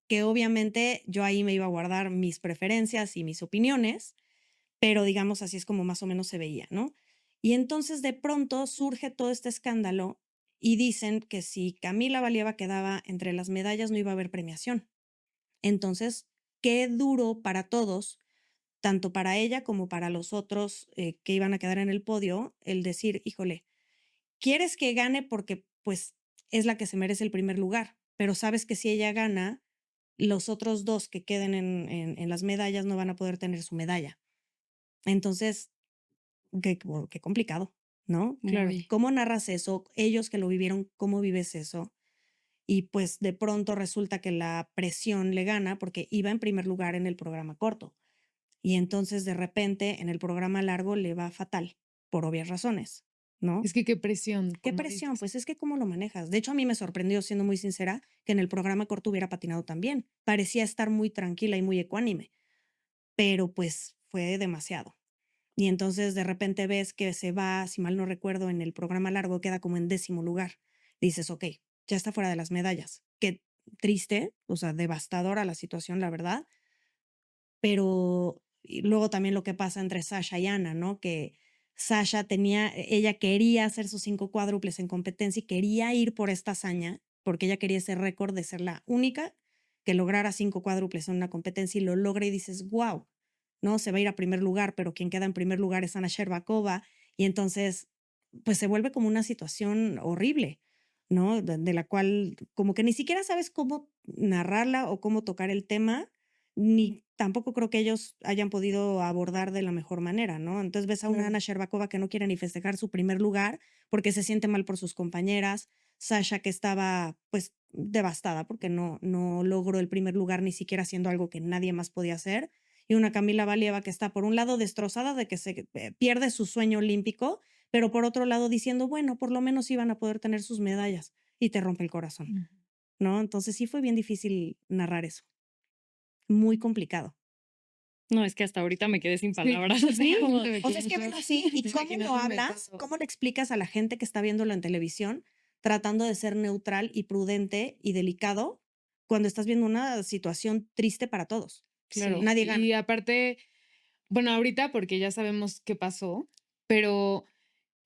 Speaker 3: Que obviamente yo ahí me iba a guardar mis preferencias y mis opiniones, pero digamos así es como más o menos se veía, ¿no? Y entonces de pronto surge todo este escándalo y dicen que si Camila Valieva quedaba entre las medallas no iba a haber premiación. Entonces, qué duro para todos, tanto para ella como para los otros que iban a quedar en el podio, el decir, híjole, quieres que gane porque pues es la que se merece el primer lugar, pero sabes que si ella gana, los otros dos que queden en las medallas no van a poder tener su medalla. Entonces, qué complicado, ¿no?
Speaker 1: Claro.
Speaker 2: Muy.
Speaker 3: ¿Cómo narras eso? Ellos que lo vivieron, ¿cómo vives eso? Y pues de pronto resulta que la presión le gana porque iba en primer lugar en el programa corto. Y entonces de repente en el programa largo le va fatal, por obvias razones, ¿no?
Speaker 1: Es que qué presión,
Speaker 3: ¿Qué
Speaker 1: como
Speaker 3: presión?
Speaker 1: dices.
Speaker 3: Pues es que cómo lo manejas. De hecho, a mí me sorprendió, siendo muy sincera, que en el programa corto hubiera patinado también. Parecía estar muy tranquila y muy ecuánime, pero pues fue demasiado. Y entonces de repente ves que se va, si mal no recuerdo, en el programa largo queda como en 10º lugar. Dices, ok, ya está fuera de las medallas. Qué triste, o sea, devastadora la situación, la verdad. Pero y luego también lo que pasa entre Sasha y Ana, ¿no? Que Sasha ella quería hacer sus 5 cuádruples en competencia y quería ir por esta hazaña, porque ella quería ese récord de ser la única que lograra 5 cuádruples en una competencia y lo logra y dices, wow, ¿no? Se va a ir a primer lugar, pero quien queda en primer lugar es Ana Sherbakova y entonces, pues se vuelve como una situación horrible, ¿no? De la cual como que ni siquiera sabes cómo narrarla o cómo tocar el tema ni tampoco creo que ellos hayan podido abordar de la mejor manera, ¿no? Entonces ves a una
Speaker 1: Claro.
Speaker 3: Ana Sherbakova que no quiere ni festejar su primer lugar porque se siente mal por sus compañeras, Sasha que estaba pues devastada porque no logró el primer lugar ni siquiera haciendo algo que nadie más podía hacer, y una Camila Valieva que está por un lado destrozada de que se pierde su sueño olímpico, pero por otro lado diciendo, bueno, por lo menos iban a poder tener sus medallas y te rompe el corazón,
Speaker 1: Ujú.
Speaker 3: ¿no? Entonces sí fue bien difícil narrar eso, muy complicado.
Speaker 2: No, es que hasta ahorita me quedé sin
Speaker 1: Sí,
Speaker 2: palabras. Así
Speaker 1: sí,
Speaker 2: como,
Speaker 1: me
Speaker 3: O sea,
Speaker 1: quedé
Speaker 3: es
Speaker 1: en
Speaker 3: que
Speaker 1: shock,
Speaker 3: velo así, ¿y cómo lo
Speaker 1: imaginándome
Speaker 3: hablas?
Speaker 1: todo.
Speaker 3: ¿Cómo le explicas a la gente que está viéndolo en televisión tratando de ser neutral y prudente y delicado cuando estás viendo una situación triste para todos?
Speaker 1: Claro.
Speaker 2: sí,
Speaker 3: Nadie gana.
Speaker 1: Y aparte, bueno, ahorita porque ya sabemos qué pasó, pero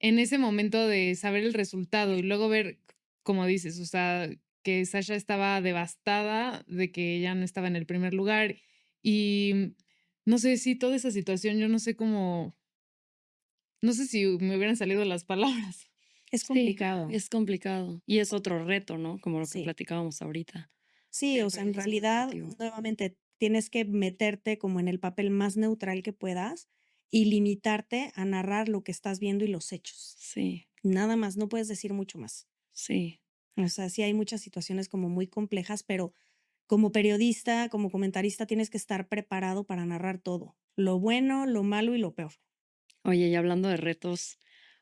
Speaker 1: en ese momento de saber el resultado y luego ver, como dices, o sea, que Sasha estaba devastada de que ella no estaba en el primer lugar y no sé si toda esa situación, yo no sé cómo, no sé si me hubieran salido las palabras.
Speaker 3: Es
Speaker 2: sí,
Speaker 3: complicado.
Speaker 2: es complicado. Y es otro reto, ¿no? Como lo que
Speaker 3: Sí.
Speaker 2: platicábamos ahorita
Speaker 3: Sí,
Speaker 2: del
Speaker 3: o sea, en
Speaker 2: periodismo
Speaker 3: realidad,
Speaker 2: deportivo.
Speaker 3: nuevamente, tienes que meterte como en el papel más neutral que puedas y limitarte a narrar lo que estás viendo y los hechos.
Speaker 2: Sí,
Speaker 3: Nada más, no puedes decir mucho más.
Speaker 2: sí.
Speaker 3: O sea, sí hay muchas situaciones como muy complejas, pero como periodista, como comentarista, tienes que estar preparado para narrar todo, lo bueno, lo malo y lo peor.
Speaker 2: Oye, y hablando de retos,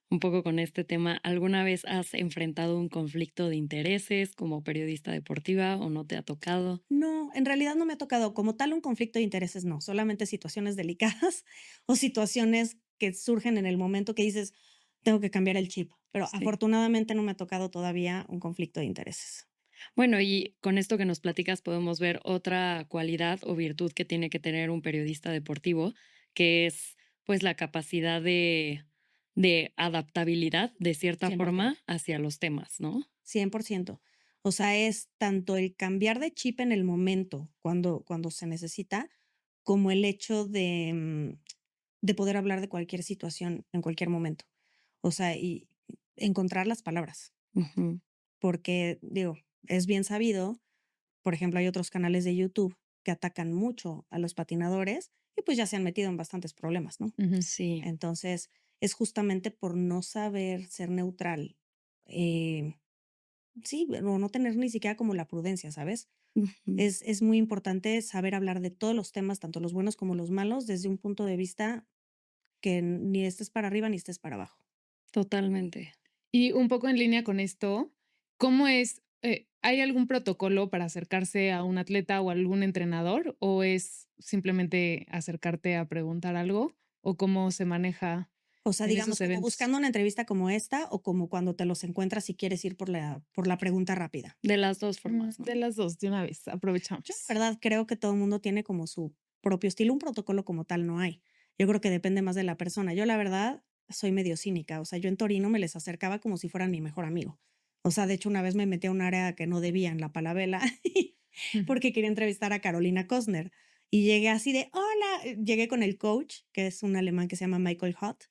Speaker 2: un poco con este tema, ¿alguna vez has enfrentado un conflicto de intereses como periodista deportiva o no te ha tocado?
Speaker 3: No, en realidad no me ha tocado como tal un conflicto de intereses, no, solamente situaciones delicadas o situaciones que surgen en el momento que dices, tengo que cambiar el chip, pero
Speaker 2: Sí.
Speaker 3: afortunadamente no me ha tocado todavía un conflicto de intereses.
Speaker 2: Bueno, y con esto que nos platicas podemos ver otra cualidad o virtud que tiene que tener un periodista deportivo, que es pues la capacidad de adaptabilidad de cierta
Speaker 3: 100%.
Speaker 2: forma hacia los temas, ¿no?
Speaker 3: 100%. O sea, es tanto el cambiar de chip en el momento, cuando se necesita, como el hecho de poder hablar de cualquier situación en cualquier momento. O sea, y encontrar las palabras,
Speaker 2: Ujú.
Speaker 3: porque digo, es bien sabido, por ejemplo, hay otros canales de YouTube que atacan mucho a los patinadores y pues ya se han metido en bastantes problemas, ¿no?
Speaker 1: Ujú.
Speaker 2: Sí.
Speaker 3: Entonces, es justamente por no saber ser neutral, eh, sí, o no tener ni siquiera como la prudencia, ¿sabes?
Speaker 2: Ujú.
Speaker 3: Es muy importante saber hablar de todos los temas, tanto los buenos como los malos, desde un punto de vista que ni estés para arriba ni estés para abajo.
Speaker 2: Totalmente.
Speaker 1: Y un poco en línea con esto, ¿cómo es? ¿Hay algún protocolo para acercarse a un atleta o algún entrenador? ¿O es simplemente acercarte a preguntar algo? ¿O cómo se maneja?
Speaker 3: O sea,
Speaker 1: en
Speaker 3: digamos,
Speaker 1: esos
Speaker 3: como
Speaker 1: eventos.
Speaker 3: buscando una entrevista como esta o como cuando te los encuentras y quieres ir por la pregunta rápida.
Speaker 2: De las dos formas,
Speaker 1: De
Speaker 2: ¿no?
Speaker 1: las 2 de una vez,
Speaker 3: Yo,
Speaker 1: aprovechamos.
Speaker 3: la verdad, creo que todo el mundo tiene como su propio estilo. Un protocolo como tal no hay. Yo creo que depende más de la persona. Yo, la verdad, soy medio cínica. O sea, yo en Torino me les acercaba como si fueran mi mejor amigo. O sea, de hecho, una vez me metí a un área que no debía en la Palabela porque quería entrevistar a Carolina Costner. Y llegué así de, hola, llegué con el coach, que es un alemán que se llama Michael Hott.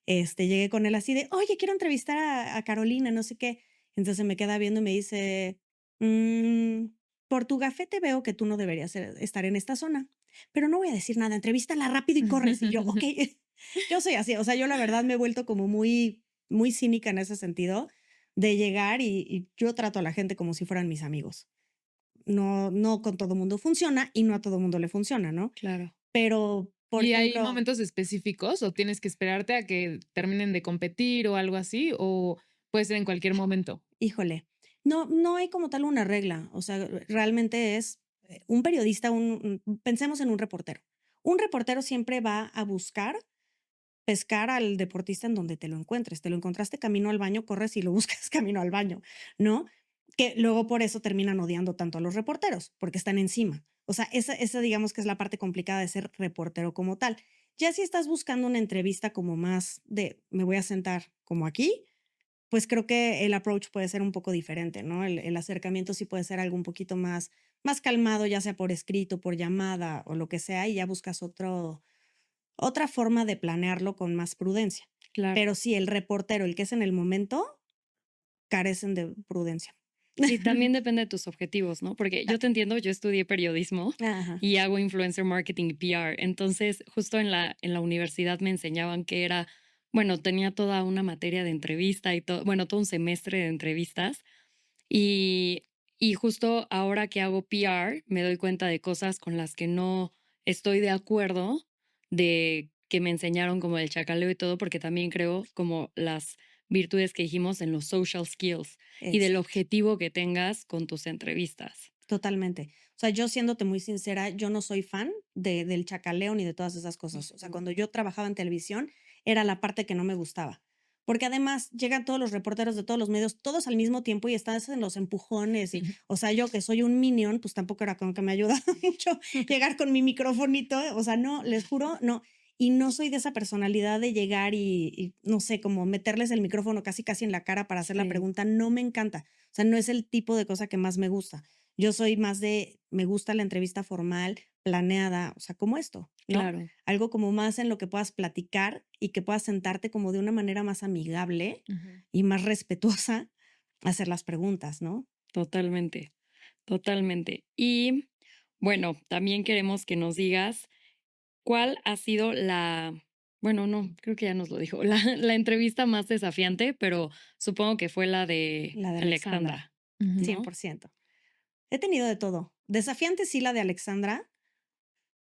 Speaker 3: Llegué con él así de, oye, quiero entrevistar a Carolina, no sé qué. Entonces me queda viendo y me dice, "Mm, por tu gafete veo que tú no deberías estar en esta zona, pero no voy a decir nada, entrevístala rápido y corres". Y yo, ok, yo soy así, o sea, yo la verdad me he vuelto como muy cínica en ese sentido de llegar y yo trato a la gente como si fueran mis amigos. No, no con todo mundo funciona y no a todo mundo le funciona, ¿no?
Speaker 2: Claro.
Speaker 3: Pero, por
Speaker 1: ¿Y hay
Speaker 3: ejemplo,
Speaker 1: momentos específicos o tienes que esperarte a que terminen de competir o algo así, o puede ser en cualquier momento?
Speaker 3: híjole, no hay como tal una regla, o sea, realmente es un periodista, pensemos en un reportero. Un reportero siempre va a buscar pescar al deportista en donde te lo encuentres. Te lo encontraste camino al baño, corres y lo buscas camino al baño, ¿no? Que luego por eso terminan odiando tanto a los reporteros, porque están encima. O sea, esa digamos que es la parte complicada de ser reportero como tal. Ya si estás buscando una entrevista como más de me voy a sentar como aquí, pues creo que el approach puede ser un poco diferente, ¿no? El acercamiento sí puede ser algo un poquito más calmado, ya sea por escrito, por llamada o lo que sea, y ya buscas otra forma de planearlo con más prudencia.
Speaker 2: Claro.
Speaker 3: Pero sí, el reportero, el que es en el momento, carecen de prudencia.
Speaker 2: Y también depende de tus objetivos, ¿no? Porque yo te entiendo, yo estudié periodismo
Speaker 3: Ajá.
Speaker 2: y hago influencer marketing y PR. Entonces, justo en la universidad me enseñaban que era, bueno, tenía toda una materia de entrevista y todo, bueno, todo un semestre de entrevistas. Y, y justo ahora que hago PR, me doy cuenta de cosas con las que no estoy de acuerdo, de que me enseñaron como el chacaleo y todo, porque también creo como las virtudes que dijimos en los social skills y del
Speaker 3: Exacto,
Speaker 2: objetivo que tengas con tus entrevistas.
Speaker 3: totalmente. O sea, yo siéndote muy sincera, yo no soy fan del chacaleo ni de todas esas cosas. O sea, cuando yo trabajaba en televisión, era la parte que no me gustaba. Porque además llegan todos los reporteros de todos los medios, todos al mismo tiempo y estás en los empujones. Y, o sea, yo que soy un minion, pues tampoco era como que me ayudaba mucho llegar con mi microfonito. O sea, no, les juro, no. Y no soy de esa personalidad de llegar y no sé, como meterles el micrófono casi casi en la cara para hacer la
Speaker 2: Sí,
Speaker 3: pregunta. No me encanta. O sea, no es el tipo de cosa que más me gusta. Yo soy más de, me gusta la entrevista formal, planeada, o sea, como esto, ¿no?
Speaker 2: claro,
Speaker 3: Algo como más en lo que puedas platicar y que puedas sentarte como de una manera más amigable
Speaker 1: Ujú.
Speaker 3: y más respetuosa a hacer las preguntas, ¿no?
Speaker 2: totalmente, totalmente. Y bueno, también queremos que nos digas cuál ha sido bueno, no, creo que ya nos lo dijo, la entrevista más desafiante, pero supongo que fue la de
Speaker 3: La de Alexandra,
Speaker 2: Alexandra,
Speaker 1: Ujú.
Speaker 3: 100%. He tenido de todo. Desafiante sí la de Alexandra,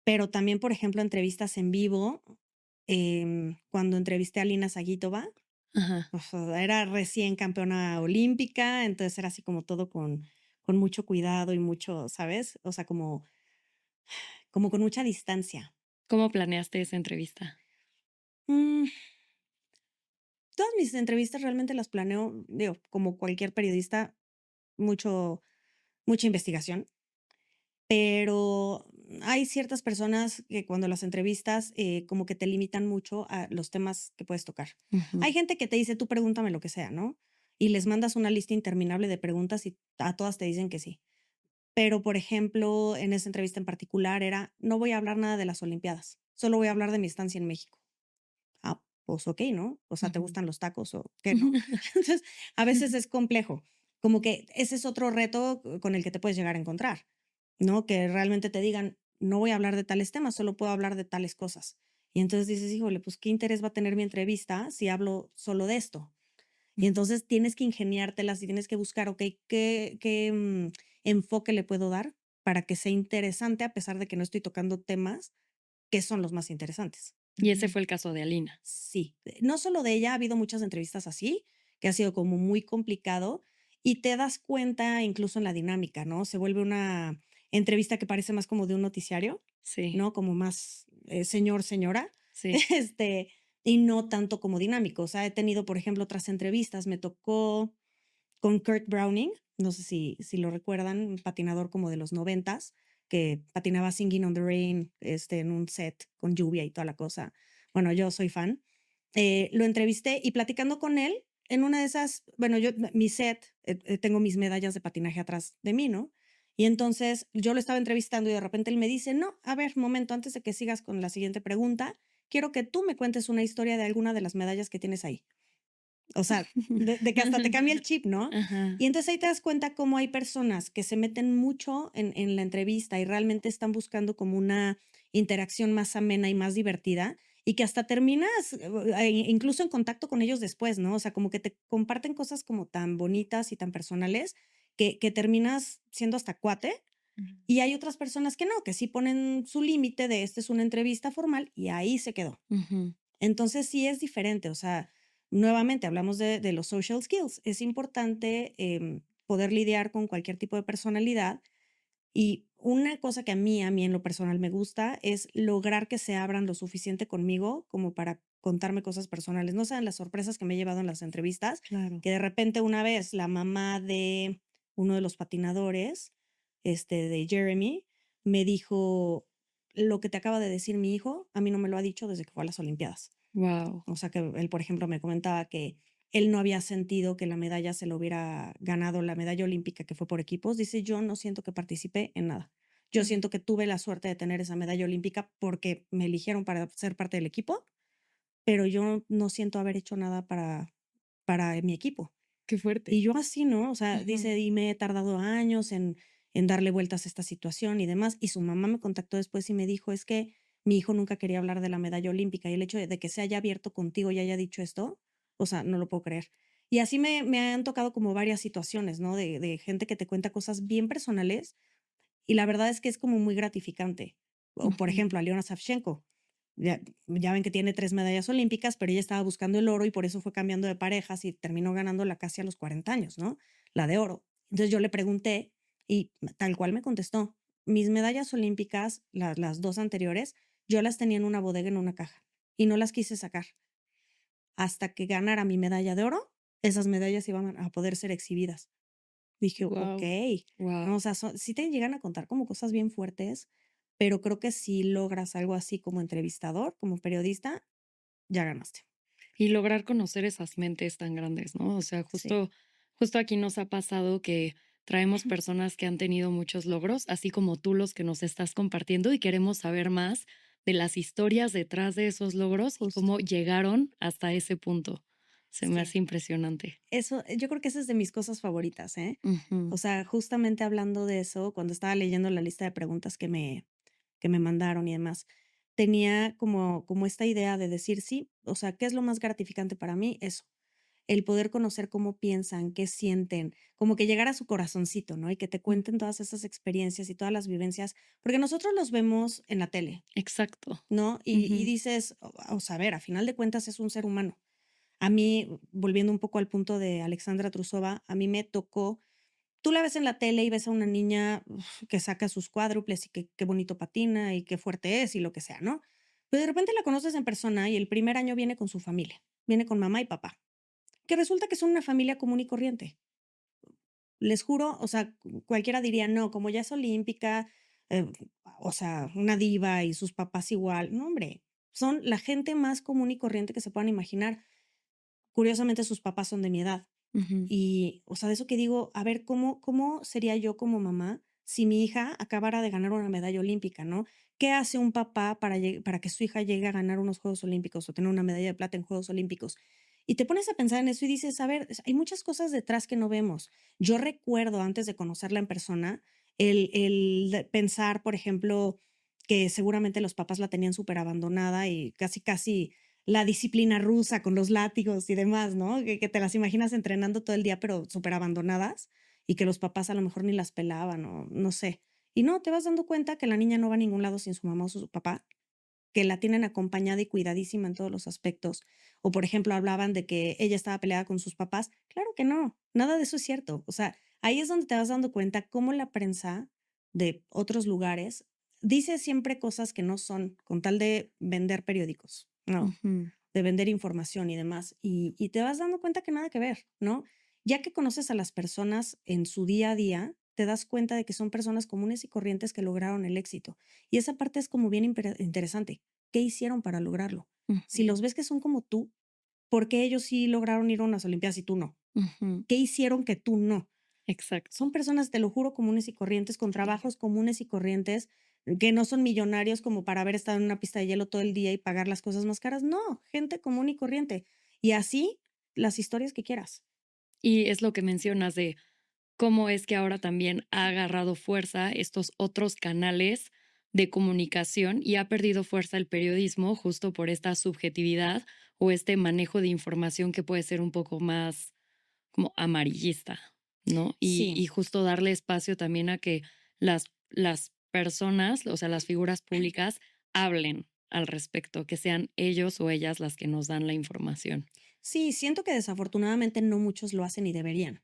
Speaker 3: pero también, por ejemplo, entrevistas en vivo. Cuando entrevisté a Lina Sagitova,
Speaker 2: Ajá.
Speaker 3: o sea, era recién campeona olímpica, entonces era así como todo con mucho cuidado y mucho, ¿sabes? O sea, como con mucha distancia.
Speaker 2: ¿Cómo planeaste esa entrevista?
Speaker 3: Mm, todas mis entrevistas realmente las planeo, digo, como cualquier periodista, mucho, mucha investigación, pero hay ciertas personas que cuando las entrevistas como que te limitan mucho a los temas que puedes tocar.
Speaker 2: Ujú.
Speaker 3: Hay gente que te dice, tú pregúntame lo que sea, ¿no? Y les mandas una lista interminable de preguntas y a todas te dicen que sí. Pero, por ejemplo, en esa entrevista en particular era, no voy a hablar nada de las Olimpiadas, solo voy a hablar de mi estancia en México. Ah, pues ok, ¿no? O sea, ¿te
Speaker 1: Ujú.
Speaker 3: gustan los tacos o qué, no? Entonces, a veces es complejo. Como que ese es otro reto con el que te puedes llegar a encontrar, ¿no? Que realmente te digan, no voy a hablar de tales temas, solo puedo hablar de tales cosas. Y entonces dices, híjole, pues qué interés va a tener mi entrevista si hablo solo de esto. Y entonces tienes que ingeniártelas y tienes que buscar, ok, qué enfoque le puedo dar para que sea interesante a pesar de que no estoy tocando temas que son los más interesantes.
Speaker 2: Y ese
Speaker 1: Ujú.
Speaker 2: fue el caso de Alina.
Speaker 3: Sí, no solo de ella, ha habido muchas entrevistas así, que ha sido como muy complicado y te das cuenta incluso en la dinámica, ¿no? Se vuelve una entrevista que parece más como de un noticiario,
Speaker 2: Sí,
Speaker 3: ¿no? Como más señor, señora.
Speaker 2: sí.
Speaker 3: Este, y no tanto como dinámico. O sea, he tenido, por ejemplo, otras entrevistas. Me tocó con Kurt Browning, no sé si lo recuerdan, un patinador como de los 90s, que patinaba Singing on the Rain, en un set con lluvia y toda la cosa. Bueno, yo soy fan. Lo entrevisté y platicando con él, en una de esas, bueno, yo, mi set, tengo mis medallas de patinaje atrás de mí, ¿no? Y entonces yo lo estaba entrevistando y de repente él me dice, no, a ver, momento, antes de que sigas con la siguiente pregunta, quiero que tú me cuentes una historia de alguna de las medallas que tienes ahí. O sea, de que hasta te cambia el chip, ¿no?
Speaker 2: Ajá.
Speaker 3: Y entonces ahí te das cuenta cómo hay personas que se meten mucho en la entrevista y realmente están buscando como una interacción más amena y más divertida y que hasta terminas incluso en contacto con ellos después, ¿no? O sea, como que te comparten cosas como tan bonitas y tan personales que terminas siendo hasta cuate. Y hay otras personas que no, que sí ponen su límite de esta es una entrevista formal y ahí se quedó.
Speaker 2: Ujú.
Speaker 3: Entonces sí es diferente, o sea, nuevamente hablamos de los social skills. Es importante poder lidiar con cualquier tipo de personalidad y una cosa que a mí en lo personal me gusta es lograr que se abran lo suficiente conmigo como para contarme cosas personales. No sean las sorpresas que me he llevado en las entrevistas,
Speaker 2: Claro.
Speaker 3: que de repente una vez la mamá de uno de los patinadores, de Jeremy, me dijo, lo que te acaba de decir mi hijo, a mí no me lo ha dicho desde que fue a las Olimpiadas.
Speaker 2: Wow.
Speaker 3: O sea, que él, por ejemplo, me comentaba que él no había sentido que la medalla se lo hubiera ganado, la medalla olímpica que fue por equipos. Dice, yo no siento que participé en nada. Yo siento que tuve la suerte de tener esa medalla olímpica porque me eligieron para ser parte del equipo, pero yo no siento haber hecho nada para mi equipo.
Speaker 1: Qué
Speaker 3: Y
Speaker 1: fuerte.
Speaker 3: yo así, ¿no? O sea,
Speaker 2: Ujú.
Speaker 3: dice, y me he tardado años en darle vueltas a esta situación y demás. Y su mamá me contactó después y me dijo, es que mi hijo nunca quería hablar de la medalla olímpica y el hecho de que se haya abierto contigo y haya dicho esto, o sea, no lo puedo creer. Y así me han tocado como varias situaciones, ¿no? De gente que te cuenta cosas bien personales y la verdad es que es como muy gratificante. O, por
Speaker 2: Ujú.
Speaker 3: ejemplo, Aliona Savchenko. Ya ven que tiene 3 medallas olímpicas, pero ella estaba buscando el oro y por eso fue cambiando de parejas y terminó ganándola casi a los 40 años, ¿no? La de oro. Entonces yo le pregunté y tal cual me contestó. Mis medallas olímpicas, las 2 anteriores, yo las tenía en una bodega en una caja y no las quise sacar. Hasta que ganara mi medalla de oro, esas medallas iban a poder ser exhibidas. Dije:
Speaker 1: Wow.
Speaker 3: "Okey". No,
Speaker 2: Wow.
Speaker 3: o sea, sí te llegan a contar como cosas bien fuertes, pero creo que si logras algo así como entrevistador, como periodista, ya ganaste.
Speaker 2: Y lograr conocer esas mentes tan grandes, ¿no? O sea,
Speaker 3: Sí.
Speaker 2: justo aquí nos ha pasado que traemos personas que han tenido muchos logros, así como tú los que nos estás compartiendo, y queremos saber más de las historias detrás de esos logros y
Speaker 3: Justo,
Speaker 2: cómo llegaron hasta ese punto. Se me
Speaker 3: sí.
Speaker 2: hace impresionante.
Speaker 3: Eso, yo creo que esa es de mis cosas favoritas, ¿eh?
Speaker 2: Ujú.
Speaker 3: O sea, justamente hablando de eso, cuando estaba leyendo la lista de preguntas que me mandaron y demás, tenía como esta idea de decir: "Sí, o sea, ¿qué es lo más gratificante para mí?". Eso, el poder conocer cómo piensan, qué sienten, como que llegar a su corazoncito, ¿no? Y que te
Speaker 2: Mm,
Speaker 3: cuenten todas esas experiencias y todas las vivencias, porque nosotros los vemos en la tele,
Speaker 2: exacto.
Speaker 3: ¿no? Y
Speaker 2: Ujú.
Speaker 3: dices, o sea, a ver, a final de cuentas es un ser humano. A mí, volviendo un poco al punto de Alexandra Trusova, a mí me tocó, tú la ves en la tele y ves a una niña que saca sus cuádruples y que qué bonito patina y qué fuerte es y lo que sea, ¿no? Pero de repente la conoces en persona y el primer año viene con su familia, viene con mamá y papá, que resulta que son una familia común y corriente. Les juro, o sea, cualquiera diría, no, como ya es olímpica, eh, o sea, una diva y sus papás igual. No, hombre, son la gente más común y corriente que se puedan imaginar. Curiosamente, sus papás son de mi edad.
Speaker 2: Ujú.
Speaker 3: Y, o sea, de eso que digo, a ver, ¿cómo sería yo como mamá si mi hija acabara de ganar una medalla olímpica, ¿no? ¿Qué hace un papá para que su hija llegue a ganar unos Juegos Olímpicos o tener una medalla de plata en Juegos Olímpicos? Y te pones a pensar en eso y dices, a ver, hay muchas cosas detrás que no vemos. Yo recuerdo antes de conocerla en persona, pensar, por ejemplo, que seguramente los papás la tenían súper abandonada y casi, casi la disciplina rusa con los látigos y demás, ¿no? Que te las imaginas entrenando todo el día, pero súper abandonadas y que los papás a lo mejor ni las pelaban o no sé. Y no, te vas dando cuenta que la niña no va a ningún lado sin su mamá o su papá, que la tienen acompañada y cuidadísima en todos los aspectos. O, por ejemplo, hablaban de que ella estaba peleada con sus papás. Claro que no, nada de eso es cierto. O sea, ahí es donde te vas dando cuenta cómo la prensa de otros lugares dice siempre cosas que no son con tal de vender periódicos. No,
Speaker 2: Ujú.
Speaker 3: de vender información y demás, y te vas dando cuenta que nada que ver, ¿no? Ya que conoces a las personas en su día a día, te das cuenta de que son personas comunes y corrientes que lograron el éxito. Y esa parte es como bien interesante. ¿Qué hicieron para lograrlo? Si
Speaker 2: Ujú,
Speaker 3: los ves que son como tú, ¿por qué ellos sí lograron ir a unas olimpiadas y tú no?
Speaker 2: ujú,
Speaker 3: ¿Qué hicieron que tú no?
Speaker 2: exacto.
Speaker 3: Son personas, te lo juro, comunes y corrientes, con trabajos comunes y corrientes, que no son millonarios como para haber estado en una pista de hielo todo el día y pagar las cosas más caras. No, gente común y corriente. Y así las historias que quieras.
Speaker 2: Y es lo que mencionas de cómo es que ahora también ha agarrado fuerza estos otros canales de comunicación y ha perdido fuerza el periodismo justo por esta subjetividad o este manejo de información que puede ser un poco más como amarillista, ¿no? Y
Speaker 3: Sí,
Speaker 2: justo darle espacio también a que las personas, o sea, las figuras públicas, hablen al respecto, que sean ellos o ellas las que nos dan la información.
Speaker 3: sí, siento que desafortunadamente no muchos lo hacen y deberían,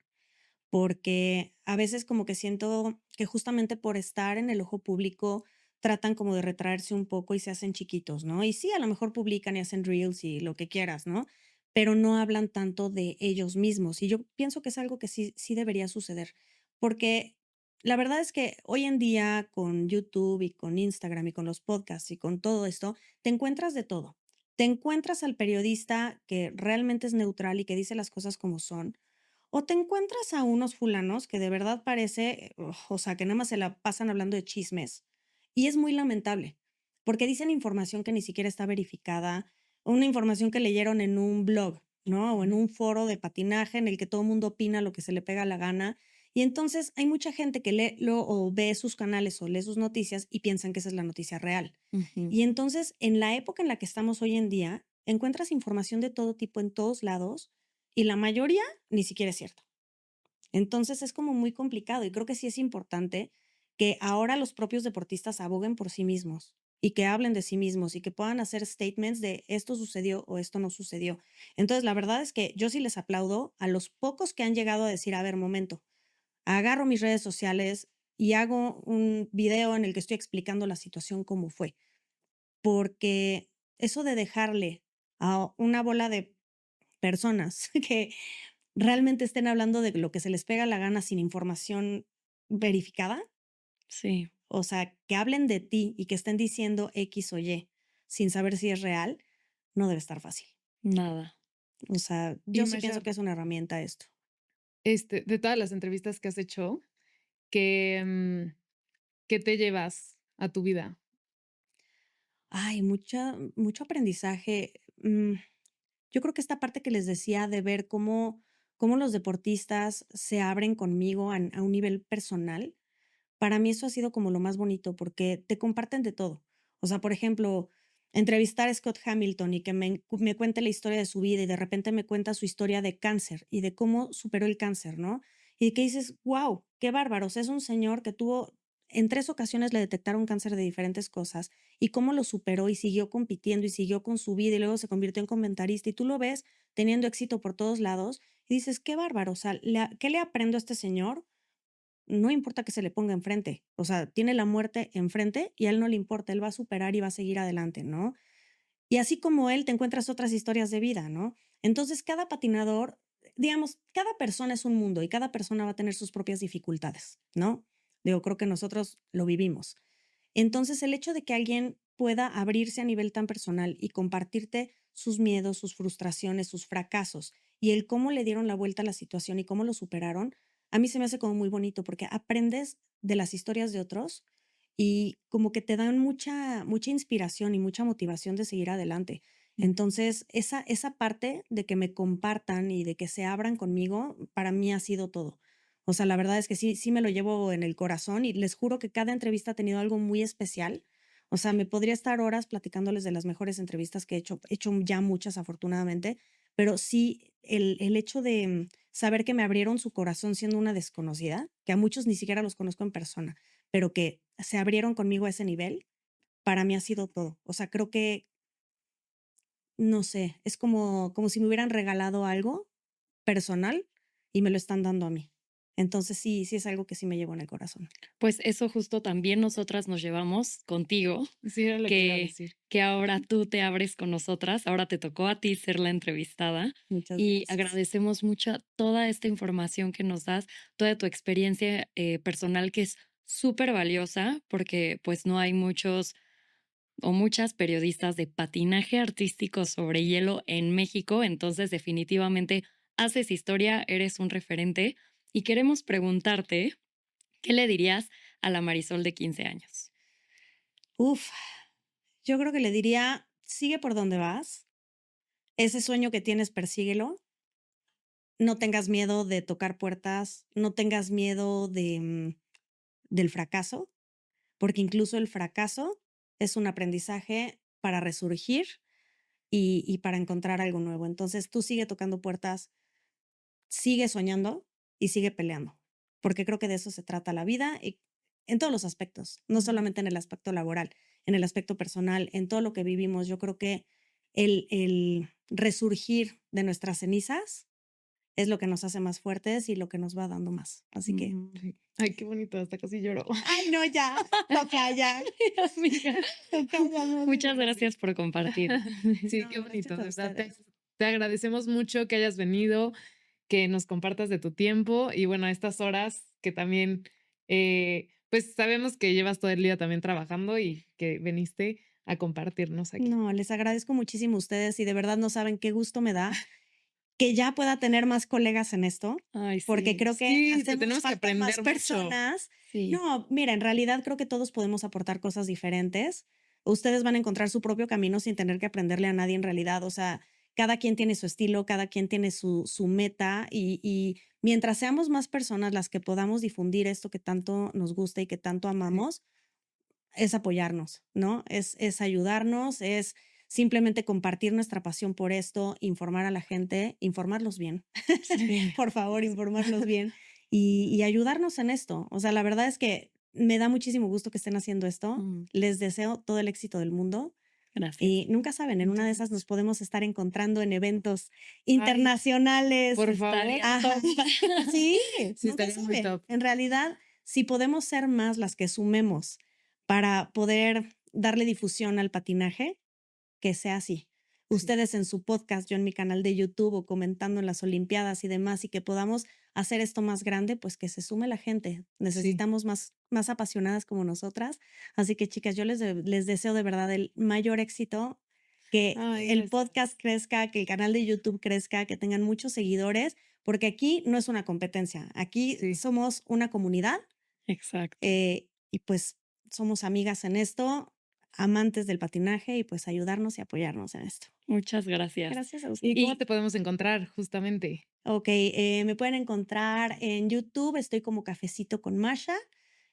Speaker 3: porque a veces como que siento que justamente por estar en el ojo público tratan como de retraerse un poco y se hacen chiquitos, ¿no? Y sí, a lo mejor publican y hacen reels y lo que quieras, ¿no? Pero no hablan tanto de ellos mismos. Y yo pienso que es algo que sí debería suceder, porque la verdad es que hoy en día con YouTube y con Instagram y con los podcasts y con todo esto, te encuentras de todo. Te encuentras al periodista que realmente es neutral y que dice las cosas como son, o te encuentras a unos fulanos que de verdad parece, o sea, que nada más se la pasan hablando de chismes. Y es muy lamentable, porque dicen información que ni siquiera está verificada, una información que leyeron en un blog, ¿no? O en un foro de patinaje en el que todo el mundo opina lo que se le pega la gana. Y entonces hay mucha gente que lee o ve sus canales o lee sus noticias y piensan que esa es la noticia real.
Speaker 2: Ujú.
Speaker 3: Y entonces, en la época en la que estamos hoy en día, encuentras información de todo tipo en todos lados y la mayoría ni siquiera es cierta. Entonces es como muy complicado y creo que sí es importante que ahora los propios deportistas aboguen por sí mismos y que hablen de sí mismos y que puedan hacer statements de esto sucedió o esto no sucedió. Entonces, la verdad es que yo sí les aplaudo a los pocos que han llegado a decir, a ver, momento, agarro mis redes sociales y hago un video en el que estoy explicando la situación como fue, porque eso de dejarle a una bola de personas que realmente estén hablando de lo que se les pega la gana sin información verificada,
Speaker 2: Sí,
Speaker 3: o sea, que hablen de ti y que estén diciendo X o Y sin saber si es real, no debe estar fácil.
Speaker 2: nada.
Speaker 3: O sea,
Speaker 1: Y
Speaker 3: yo sí pienso
Speaker 1: Masha,
Speaker 3: que es una herramienta esto.
Speaker 1: de todas las entrevistas que has hecho, ¿qué, qué te llevas a tu vida?
Speaker 3: Ay, mucho aprendizaje. Yo creo que esta parte que les decía de ver cómo los deportistas se abren conmigo a un nivel personal. Para mí eso ha sido como lo más bonito, porque te comparten de todo. O sea, por ejemplo, entrevistar a Scott Hamilton y que me cuente la historia de su vida y de repente me cuenta su historia de cáncer y de cómo superó el cáncer, ¿no? Y que dices, wow, qué bárbaro. O sea, es un señor que tuvo, en 3 ocasiones le detectaron cáncer de diferentes cosas y cómo lo superó y siguió compitiendo y siguió con su vida y luego se convirtió en comentarista y tú lo ves teniendo éxito por todos lados y dices, qué bárbaro. O sea, ¿qué le aprendo a este señor? No importa que se le ponga enfrente, o sea, tiene la muerte enfrente y a él no le importa, él va a superar y va a seguir adelante, ¿no? Y así como él, te encuentras otras historias de vida, ¿no? Entonces, cada patinador, digamos, cada persona es un mundo y cada persona va a tener sus propias dificultades, ¿no? Digo, creo que nosotros lo vivimos. Entonces, el hecho de que alguien pueda abrirse a nivel tan personal y compartirte sus miedos, sus frustraciones, sus fracasos y el cómo le dieron la vuelta a la situación y cómo lo superaron, a mí se me hace como muy bonito porque aprendes de las historias de otros y como que te dan mucha inspiración y mucha motivación de seguir adelante.
Speaker 1: Mm.
Speaker 3: Entonces, esa parte de que me compartan y de que se abran conmigo, para mí ha sido todo. O sea, la verdad es que sí me lo llevo en el corazón y les juro que cada entrevista ha tenido algo muy especial. O sea, me podría estar horas platicándoles de las mejores entrevistas que he hecho ya muchas afortunadamente, pero sí el hecho de saber que me abrieron su corazón siendo una desconocida, que a muchos ni siquiera los conozco en persona, pero que se abrieron conmigo a ese nivel, para mí ha sido todo. O sea, creo que, no sé, es como si me hubieran regalado algo personal y me lo están dando a mí. Entonces sí es algo que sí me llevo en el corazón.
Speaker 2: Pues eso justo también nosotras nos llevamos contigo,
Speaker 1: Sí, era lo que iba a
Speaker 2: que,
Speaker 1: decir.
Speaker 2: que ahora tú te abres con nosotras, ahora te tocó a ti ser la entrevistada
Speaker 3: Muchas
Speaker 2: y
Speaker 3: gracias.
Speaker 2: agradecemos mucho toda esta información que nos das, toda tu experiencia personal que es súper valiosa porque pues no hay muchos o muchas periodistas de patinaje artístico sobre hielo en México, entonces definitivamente haces historia, eres un referente y queremos preguntarte, ¿qué le dirías a la Marisol de 15 años?
Speaker 3: Uf, yo creo que le diría, sigue por donde vas, ese sueño que tienes, persíguelo, no tengas miedo de tocar puertas, no tengas miedo del fracaso, porque incluso el fracaso es un aprendizaje para resurgir y para encontrar algo nuevo. Entonces tú sigue tocando puertas, sigue soñando y sigue peleando, porque creo que de eso se trata la vida y en todos los aspectos, no solamente en el aspecto laboral, en el aspecto personal, en todo lo que vivimos. Yo creo que el resurgir de nuestras cenizas es lo que nos hace más fuertes y lo que nos va dando más. Así que,
Speaker 1: Sí. Ay, qué bonito, hasta casi lloro.
Speaker 3: ay, no, ya, toca ya.
Speaker 2: Amiga,
Speaker 3: Toca ya, no,
Speaker 2: muchas gracias por compartir.
Speaker 1: Sí,
Speaker 3: no,
Speaker 1: qué bonito,
Speaker 3: gracias a
Speaker 1: de verdad.
Speaker 3: ustedes.
Speaker 1: Te agradecemos mucho que hayas venido, que nos compartas de tu tiempo y bueno, estas horas que también, pues sabemos que llevas todo el día también trabajando y que viniste a compartirnos aquí.
Speaker 3: No, les agradezco muchísimo a ustedes y de verdad no saben qué gusto me da que ya pueda tener más colegas en esto,
Speaker 2: Ay,
Speaker 3: porque
Speaker 2: sí,
Speaker 3: creo que
Speaker 1: Sí, te
Speaker 3: hacemos
Speaker 1: tenemos que
Speaker 3: falta más
Speaker 1: aprender mucho.
Speaker 3: personas.
Speaker 2: sí.
Speaker 3: No, mira, en realidad creo que todos podemos aportar cosas diferentes. Ustedes van a encontrar su propio camino sin tener que aprenderle a nadie en realidad. O sea, cada quien tiene su estilo, cada quien tiene su meta y mientras seamos más personas las que podamos difundir esto que tanto nos gusta y que tanto amamos, es apoyarnos, ¿no? Es ayudarnos, es simplemente compartir nuestra pasión por esto, informar a la gente, informarlos bien.
Speaker 2: Sí.
Speaker 3: Por favor, informarlos bien y ayudarnos en esto. O sea, la verdad es que me da muchísimo gusto que estén haciendo esto.
Speaker 2: Mm,
Speaker 3: Les deseo todo el éxito del mundo
Speaker 2: gracias.
Speaker 3: y nunca saben, en una
Speaker 1: Muchas
Speaker 3: de esas nos
Speaker 1: gracias.
Speaker 3: podemos estar encontrando en eventos
Speaker 1: Ay,
Speaker 3: internacionales.
Speaker 1: por favor.
Speaker 2: Estaría
Speaker 3: Ajá.
Speaker 2: top.
Speaker 3: Sí,
Speaker 1: Sí,
Speaker 3: nunca
Speaker 1: estaría muy
Speaker 3: saben.
Speaker 1: top.
Speaker 3: En realidad, si podemos ser más las que sumemos para poder darle difusión al patinaje, que sea así.
Speaker 1: Sí.
Speaker 3: Ustedes en su podcast, yo en mi canal de YouTube o comentando en las Olimpiadas y demás, y que podamos hacer esto más grande, pues que se sume la gente.
Speaker 1: Sí.
Speaker 3: Necesitamos más apasionadas como nosotras. Así que, chicas, yo les deseo de verdad el mayor éxito, que
Speaker 1: Ay,
Speaker 3: el
Speaker 1: gracias.
Speaker 3: podcast crezca, que el canal de YouTube crezca, que tengan muchos seguidores, porque aquí no es una competencia, aquí
Speaker 1: Sí.
Speaker 3: somos una comunidad
Speaker 2: Exacto.
Speaker 3: y pues somos amigas en esto, amantes del patinaje y pues ayudarnos y apoyarnos en esto.
Speaker 2: Muchas gracias.
Speaker 3: Gracias a
Speaker 1: ¿Y
Speaker 3: ustedes.
Speaker 1: cómo te podemos encontrar justamente?
Speaker 3: Ok, me pueden encontrar en YouTube, estoy como Cafecito con Masha.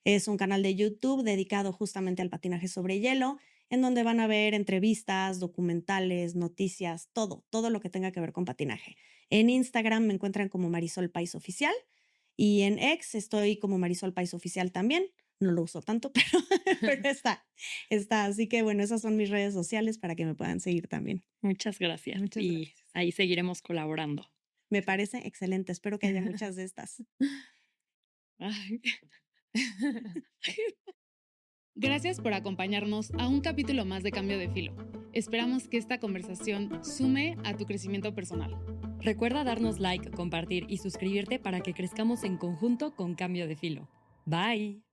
Speaker 3: Es un canal de YouTube dedicado justamente al patinaje sobre hielo, en donde van a ver entrevistas, documentales, noticias, todo lo que tenga que ver con patinaje. En Instagram me encuentran como Marisol Pais Oficial y en X estoy como Marisol Pais Oficial también. No lo uso tanto, pero está. Así que bueno, esas son mis redes sociales para que me puedan seguir también.
Speaker 2: Muchas gracias.
Speaker 1: Muchas
Speaker 2: y
Speaker 1: gracias.
Speaker 2: ahí seguiremos colaborando.
Speaker 3: Me parece excelente. Espero que haya muchas de estas.
Speaker 2: Ay.
Speaker 1: Gracias por acompañarnos a un capítulo más de Cambio de Filo. Esperamos que esta conversación sume a tu crecimiento personal.
Speaker 2: Recuerda darnos like, compartir y suscribirte para que crezcamos en conjunto con Cambio de Filo. Bye.